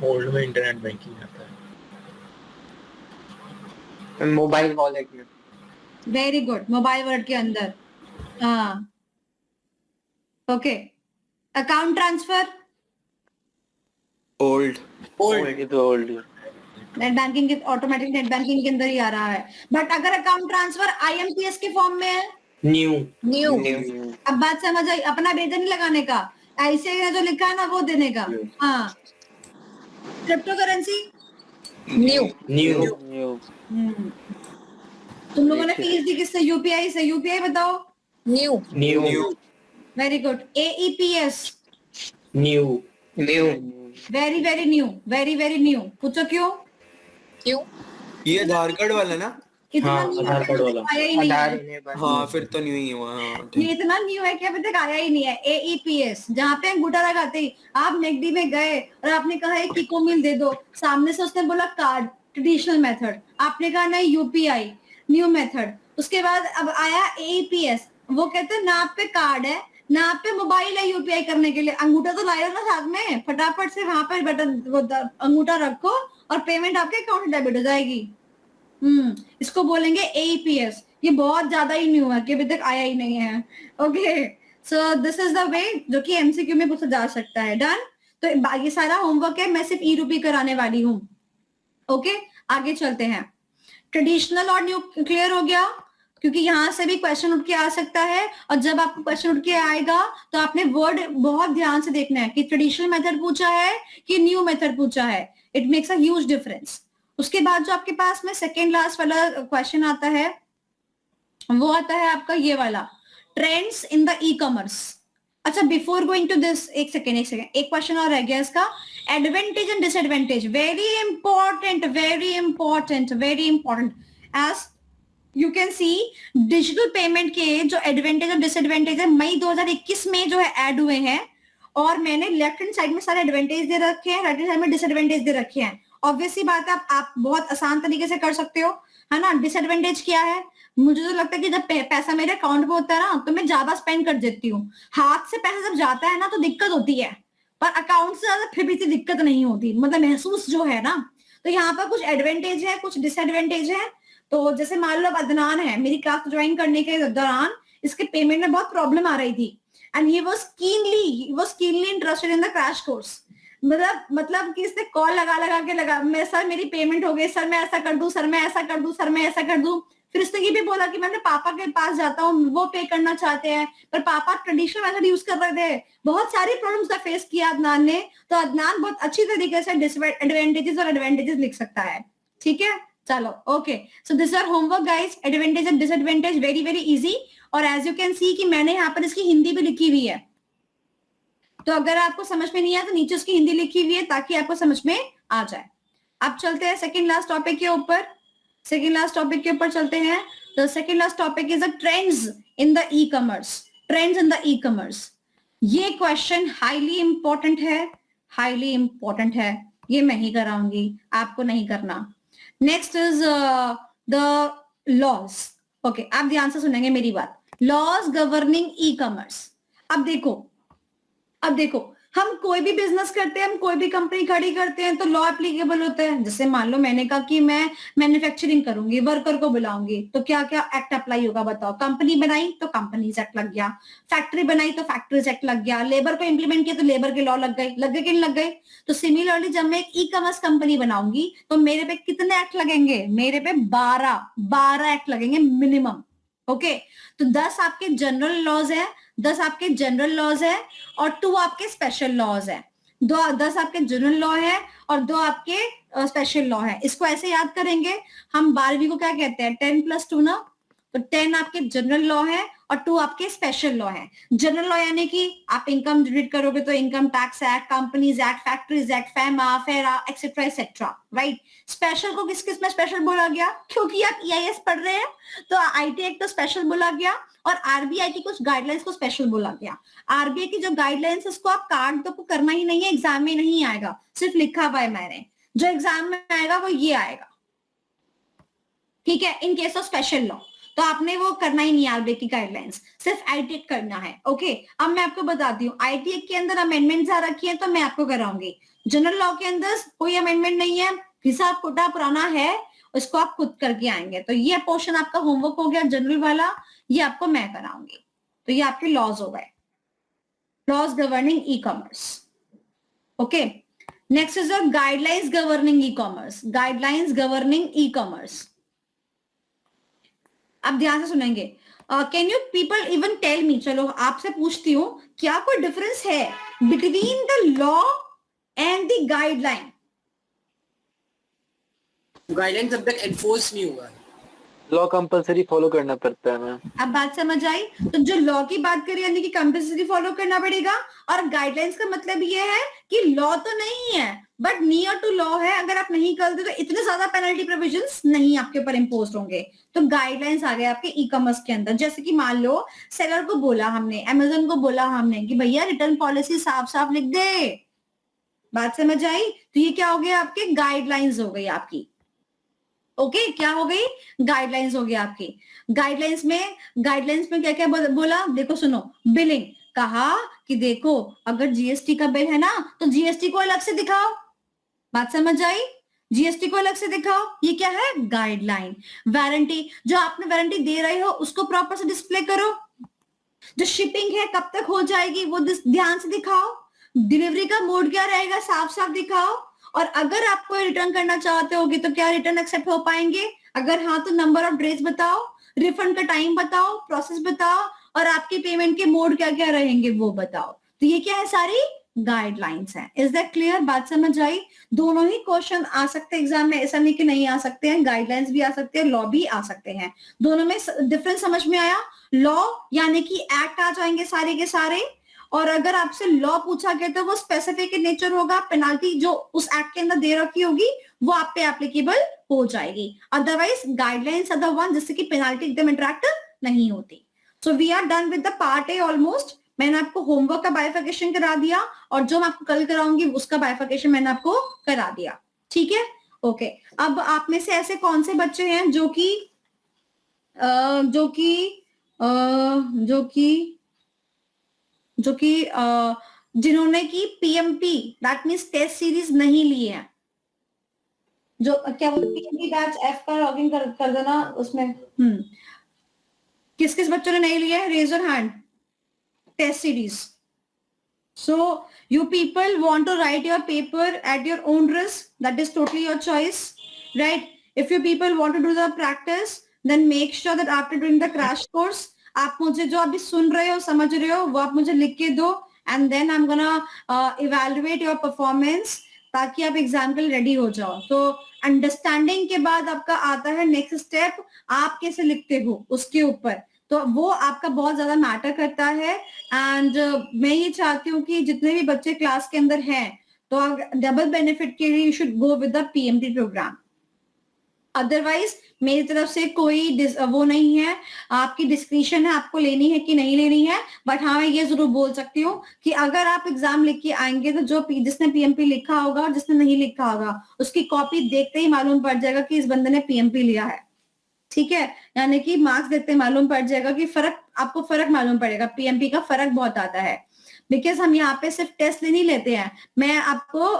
ओल्ड में इंटरनेट बैंकिंग आता है। मोबाइल वॉलेट में। वेरी गुड, मोबाइल वर्ड के अंदर। हाँ, okay. Account transfer? Old. Old तो ओल्ड। नेट बैंकिंग के, ऑटोमेटिक नेट बैंकिंग के अंदर ही आ रहा है। बट अगर अकाउंट ट्रांसफर आईएमपीएस के फॉर्म में है? न्यू। न्यू। अब बात समझ आई, अपना भेजा नहीं लगाने का, ऐसे ने जो लिखा है ना वो देने का। हाँ, क्रिप्टो करेंसी? न्यू। न्यू। तुम लोगों ने फीस दी किससे? यूपीआई से। यूपीआई बताओ। New. New. Very good. AEPS? New. New. Very very new, very very new. पूछो क्यों? क्यों? ये आधार कार्ड वाला ना? इतना हाँ, न्यू आधार कार्ड वाला। आया ही नहीं आधार है। होने पर। हाँ फिर तो न्यू ही हुआ। हाँ ये ठीक। इतना न्यू है कि अभी तक आया ही नहीं है। एईपीएस, जहाँ पे अंगूठा लगाते ही आप नेगडी में गए और आपने कहा है किको मिल दे दो, सामने से उसने बोला कार्ड, ट्रेडिशनल मेथड, आपने कहा नहीं यूपीआई, न्यू मेथड। उसके बाद अब आया एईपीएस, वो कहते हैं ना आप पे कार्ड है ना आप पे मोबाइल है यूपीआई करने के लिए, अंगूठा तो लाए ना साथ में, फटाफट से वहां पर बटन वो अंगूठा रखो और पेमेंट आपके अकाउंट में डेबिट हो जाएगी। इसको बोलेंगे एईपीएस। ये बहुत ज्यादा ही न्यू है कि अभी तक आया ही नहीं है। Okay, so this is the way जो कि एमसीक्यू में पूछा जा सकता है। डन। तो ये सारा होमवर्क है, मैं सिर्फ ई रूपी कराने वाली हूँ। ओके, आगे चलते हैं। ट्रेडिशनल और न्यू क्लियर हो गया, क्योंकि यहां से भी क्वेश्चन उठ के आ सकता है, और जब आपको क्वेश्चन उठ के आएगा तो आपने वर्ड बहुत ध्यान से देखना है कि ट्रेडिशनल मेथड पूछा है कि न्यू मेथड पूछा है। It makes a huge difference. उसके बाद जो आपके पास में सेकेंड लास्ट वाला क्वेश्चन आता है वो आता है आपका ये वाला, trends in the e commerce. अच्छा, बिफोर गोइंग टू दिस, एक सेकेंड, एक क्वेश्चन और रह गया इसका, advantage and disadvantage. Very important, very important, very important. As you can see, digital payment के जो एडवांटेज और डिसएडवांटेज है मई 2021 में जो है ऐड हुए हैं, और मैंने लेफ्ट हैंड साइड में सारे एडवांटेज दे रखे हैं, राइट हैंड साइड में डिसएडवांटेज दे रखे हैं। ऑब्वियसली बात है, आप बहुत आसान तरीके से कर सकते हो, है ना। डिसएडवांटेज क्या है? मुझे तो लगता है कि जब पैसा मेरे अकाउंट में होता है ना तो मैं ज्यादा स्पेंड कर देती हूँ। हाथ से पैसा जब जाता है ना तो दिक्कत होती है, पर अकाउंट से ज्यादा फिर भी इतनी दिक्कत नहीं होती, मतलब महसूस जो है ना। तो यहाँ पर कुछ एडवांटेज है, कुछ डिसएडवांटेज है। तो जैसे मान लो अदनान है, मेरी क्लास ज्वाइन करने के दौरान इसके पेमेंट में बहुत प्रॉब्लम आ रही थी, and he was keenly interested in the crash course. मतलब कि इसने कॉल लगा के मैं, सर मेरी पेमेंट हो गई, सर मैं ऐसा कर दूं, सर मैं ऐसा कर दूं, सर मैं ऐसा कर दूं। फिर उसने ये भी बोला कि मैं अपने पापा के पास जाता हूँ, वो पे करना चाहते हैं, पर पापा ट्रेडिशनल मेथड यूज कर रहे थे। बहुत सारी प्रॉब्लम्स का फेस किया अदनान ने। तो अदनान बहुत अच्छी तरीके से डिसएडवांटेजेस और एडवांटेजेस लिख सकता है। ठीक है, चलो, okay. So this are homework guys, advantage and disadvantage, very very easy. और एज यू कैन सी कि मैंने यहाँ पर इसकी हिंदी भी लिखी हुई है, तो अगर आपको समझ में नहीं आया तो नीचे उसकी हिंदी लिखी हुई है ताकि आपको समझ में आ जाए। अब चलते हैं सेकेंड लास्ट टॉपिक के ऊपर। चलते हैं। तो second last topic is the trends in the e commerce. ये क्वेश्चन हाईली इंपॉर्टेंट है, ये मैं ही कराऊंगी, आपको नहीं करना। Next is the laws. Okay, आप ध्यान से सुनेंगे मेरी बात। Laws governing e commerce. अब देखो हम कोई भी बिजनेस करते हैं, हम कोई भी कंपनी खड़ी करते हैं तो लॉ एप्लीकेबल होता है। जैसे मान लो मैंने कहा कि मैं मैन्युफैक्चरिंग करूंगी, वर्कर को बुलाऊंगी, तो क्या क्या एक्ट अप्लाई होगा बताओ। कंपनी बनाई तो कंपनीज एक्ट लग गया, फैक्ट्री बनाई तो फैक्ट्रीज एक्ट लग गया, लेबर को इंप्लीमेंट किया तो लेबर के लॉ लग गए कि नहीं लग गए। तो सिमिलरली जब मैं एक ई कॉमर्स कंपनी बनाऊंगी तो मेरे पे कितने एक्ट लगेंगे? मेरे पे 12 एक्ट लगेंगे मिनिमम। ओके, तो 10 आपके जनरल लॉज है और 2 आपके स्पेशल लॉज है। 10 आपके जनरल लॉ है और 2 आपके स्पेशल लॉ है। इसको ऐसे याद करेंगे हम, 12वीं को क्या कहते हैं? 10 + 2 ना। तो 10 आपके जनरल लॉ है और 2 आपके स्पेशल लॉ है। जनरल लॉ यानी कि आप इनकम जनरेट करोगे तो income tax act, companies act, factories act, FEMA, फेरा, एक्सेट्रा, राइट। स्पेशल को किस किस में स्पेशल बोला गया? क्योंकि आप EIS पढ़ रहे हैं तो IT एक्ट तो स्पेशल बोला गया, और RBI की कुछ गाइडलाइंस को स्पेशल बोला गया। RBI की जो गाइडलाइंस उसको आप काट दो, करना ही नहीं है, एग्जाम में नहीं आएगा, सिर्फ लिखा हुआ है मैंने। जो एग्जाम में आएगा वो ये आएगा, ठीक है। In case of special law तो आपने वो करना ही नहीं है, RBI की गाइडलाइंस, सिर्फ IT एक्ट करना है। ओके, अब मैं आपको बताती हूँ IT एक्ट के अंदर अमेंडमेंट्स आ रखी है तो मैं आपको कराऊंगी। जनरल लॉ के अंदर कोई अमेंडमेंट नहीं है, हिसाब कोटा पुराना है, उसको आप खुद करके आएंगे। तो ये पोर्शन आपका होमवर्क हो गया जनरल वाला, ये आपको मैं कराऊंगी। तो ये आपके लॉज हो गए, laws governing e commerce. Okay, next is guidelines governing e commerce. अब ध्यान से सुनेंगे। Can you people even tell me, चलो आपसे पूछती हूँ, क्या कोई डिफरेंस है between the law and the guideline? Guideline तब तक एनफोर्स नहीं हुआ, लॉ कंपलसरी फॉलो करना पड़ता है मैम। अब बात समझ आई? तो जो लॉ की बात करें यानी कि कंपलसरी फॉलो करना पड़ेगा, और गाइडलाइंस का मतलब ये है कि लॉ तो नहीं है बट नियर टू लॉ है। अगर आप नहीं करते तो इतने ज्यादा पेनल्टी प्रोविजंस नहीं आपके ऊपर इम्पोज होंगे। तो गाइडलाइंस आ गए आपके ई कॉमर्स के अंदर। जैसे कि मान लो सेलर को बोला हमने, अमेजोन को बोला हमने कि भैया रिटर्न पॉलिसी साफ साफ लिख दे, बात समझ आई? तो ये क्या हो गया? आपके गाइडलाइंस हो गई आपकी। ओके, क्या हो गई? गाइडलाइंस हो गई आपकी। गाइडलाइंस में क्या क्या बोला? देखो सुनो, बिलिंग कहा कि देखो अगर GST का बिल है ना तो GST को अलग से दिखाओ, बात समझ आई? GST को अलग से दिखाओ, ये क्या है? गाइडलाइन। वारंटी, जो आपने वारंटी दे रहे हो उसको प्रॉपर से डिस्प्ले करो, जो शिपिंग है कब तक हो जाएगी वो ध्यान से दिखाओ, डिलीवरी का मोड क्या रहेगा साफ साफ दिखाओ, और अगर आप कोई रिटर्न करना चाहते होगे तो क्या रिटर्न एक्सेप्ट हो पाएंगे, अगर हाँ तो नंबर ऑफ डेज बताओ, रिफंड का टाइम बताओ, प्रोसेस बताओ, और आपके पेमेंट के मोड क्या क्या रहेंगे वो बताओ। तो ये क्या है, सारी गाइडलाइंस है। Is that clear? बात समझ आई? दोनों ही क्वेश्चन आ सकते हैं एग्जाम में, ऐसा नहीं कि नहीं आ सकते हैं, गाइडलाइंस भी आ सकते हैं, लॉ भी आ सकते हैं। दोनों में डिफरेंस समझ में आया? लॉ यानी कि एक्ट आ जाएंगे सारे के सारे, और अगर आपसे लॉ पूछा गया तो वो स्पेसिफिक इन नेचर होगा, पेनाल्टी जो उस एक्ट के अंदर दे रखी होगी वो आप पे एप्लीकेबल हो जाएगी। Otherwise guidelines are the one जिससे कि पेनाल्टी एकदम इंटरेक्ट नहीं होती। So we are done with the part A almost. मैंने आपको होमवर्क का बाइफिकेशन करा दिया, और जो मैं आपको कल कराऊंगी उसका बाइफिकेशन मैंने आपको करा दिया। ठीक है, ओके। अब आप में से ऐसे कौन से बच्चे हैं जो कि जिन्होंने की PMP that means test series नहीं लिए हैं? जो क्या बोलते पीएमपी बैच एफ का लॉगिन कर देना उसमें। किस किस बच्चों ने नहीं लिया है? Raise your hand. Test series. So you people want to write your paper at your own risk. That is totally your choice, right? If you people want to do the practice, then make sure that after doing the crash course, आप मुझे जो अभी सुन रहे हो, समझ रहे हो, वो आप मुझे लिख के दो, and then I'm gonna evaluate your performance, ताकि आप एग्जाम के लिए रेडी हो जाओ। तो अंडरस्टैंडिंग के बाद आपका आता है नेक्स्ट स्टेप, आप कैसे लिखते हो उसके ऊपर, तो वो आपका बहुत ज्यादा मैटर करता है। एंड मैं ये चाहती हूँ कि जितने भी बच्चे क्लास के अंदर हैं, तो डबल बेनिफिट के लिए you should go with the PMT programme. Otherwise मेरी तरफ से कोई वो नहीं है, आपकी डिस्क्रिप्शन है आपको लेनी है कि नहीं लेनी है। बट हाँ, मैं ये जरूर बोल सकती हूँ कि अगर आप एग्जाम लिख के आएंगे तो जो जिसने पीएमपी लिखा होगा और जिसने नहीं लिखा होगा उसकी कॉपी देखते ही मालूम पड़ जाएगा कि इस बंदे ने पीएमपी लिया है। ठीक है, यानी कि मार्क्स देखते मालूम पड़ जाएगा कि आपको फर्क मालूम पड़ेगा। पीएमपी का फर्क बहुत आता है, बिकॉज हम यहाँ पे सिर्फ टेस्ट नहीं लेते हैं, मैं आपको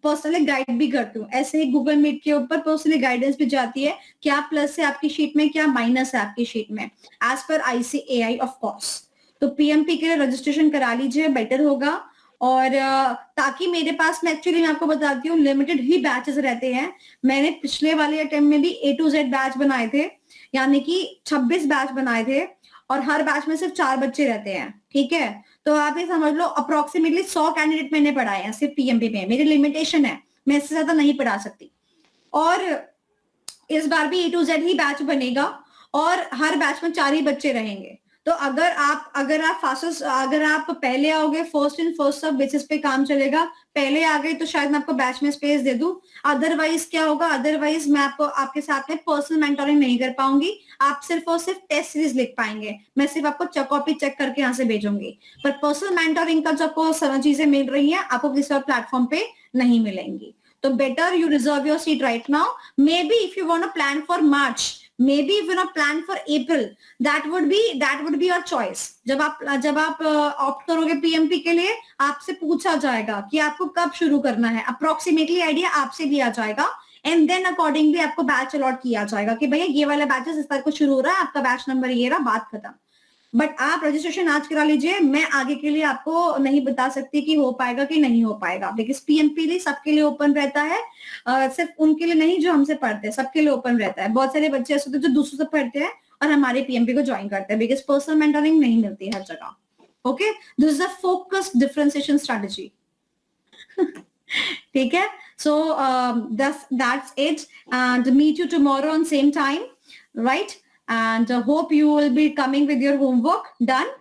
पर्सनली गाइड भी करती हूँ। ऐसे ही गूगल मीट के ऊपर पर्सनली गाइडेंस भी जाती है, क्या प्लस है आपकी शीट में, क्या माइनस है आपकी शीट में, as per ICAI of course. तो पीएमपी के लिए रजिस्ट्रेशन करा लीजिए, बेटर होगा। और ताकि मेरे पास में एक्चुअली मैं आपको बताती हूँ लिमिटेड ही बैचेस रहते हैं। मैंने पिछले वाले अटेम्प्ट में भी A to Z बैच बनाए थे, यानी कि 26 बैच बनाए थे, और हर बैच में सिर्फ 4 बच्चे रहते हैं। ठीक है, तो आप ये समझ लो अप्रोक्सीमेटली 100 कैंडिडेट मैंने पढ़ाए हैं सिर्फ पीएमपी में। मेरी लिमिटेशन है, मैं इससे ज्यादा नहीं पढ़ा सकती। और इस बार भी A to Z he batch बनेगा, और हर बैच में 4 ही बच्चे रहेंगे। तो अगर आप पहले आओगे, first in first serve basis पे काम चलेगा। पहले आ गए तो शायद मैं आपको बैच में स्पेस दे दूं, अदरवाइज क्या होगा, अदरवाइज मैं आपके साथ में पर्सनल मेंटोरिंग नहीं कर पाऊंगी। आप सिर्फ और सिर्फ टेस्ट सीरीज लिख पाएंगे, मैं सिर्फ आपको कॉपी चेक करके यहाँ से भेजूंगी। पर पर्सनल मेंटोरिंग का जो आपको सारी चीजें मिल रही है, आपको किसी और प्लेटफॉर्म पे नहीं मिलेंगी। तो better you reserve your seat right now. Maybe if you want to plan for March, maybe if you want to plan for April, that would be your choice। जब आप ऑप्ट करोगे PMP के लिए, आपसे पूछा जाएगा कि आपको कब शुरू करना है, अप्रोक्सीमेटली आइडिया आपसे दिया जाएगा, एंड देन अकॉर्डिंगली आपको बैच अलॉट किया जाएगा कि भैया ये वाला बैचेस इस तारीख को शुरू हो रहा है, आपका बैच नंबर ये रहा, बात खत्म। बट आप रजिस्ट्रेशन आज करा लीजिए, मैं आगे के लिए आपको नहीं बता सकती कि हो पाएगा कि नहीं हो पाएगा, बिकॉज पीएमपी सबके लिए ओपन रहता है, सिर्फ उनके लिए नहीं जो हमसे पढ़ते हैं, सबके लिए ओपन रहता है। बहुत सारे बच्चे ऐसे होते हैं जो दूसरों से पढ़ते हैं और हमारे पीएमपी को ज्वाइन करते हैं, बिकॉज पर्सनल मेंटरिंग नहीं मिलती हर जगह। Okay, this is a focused differentiation strategy. ठीक है, so that's it, and meet you tomorrow on same time, right? And hope you will be coming with your homework done,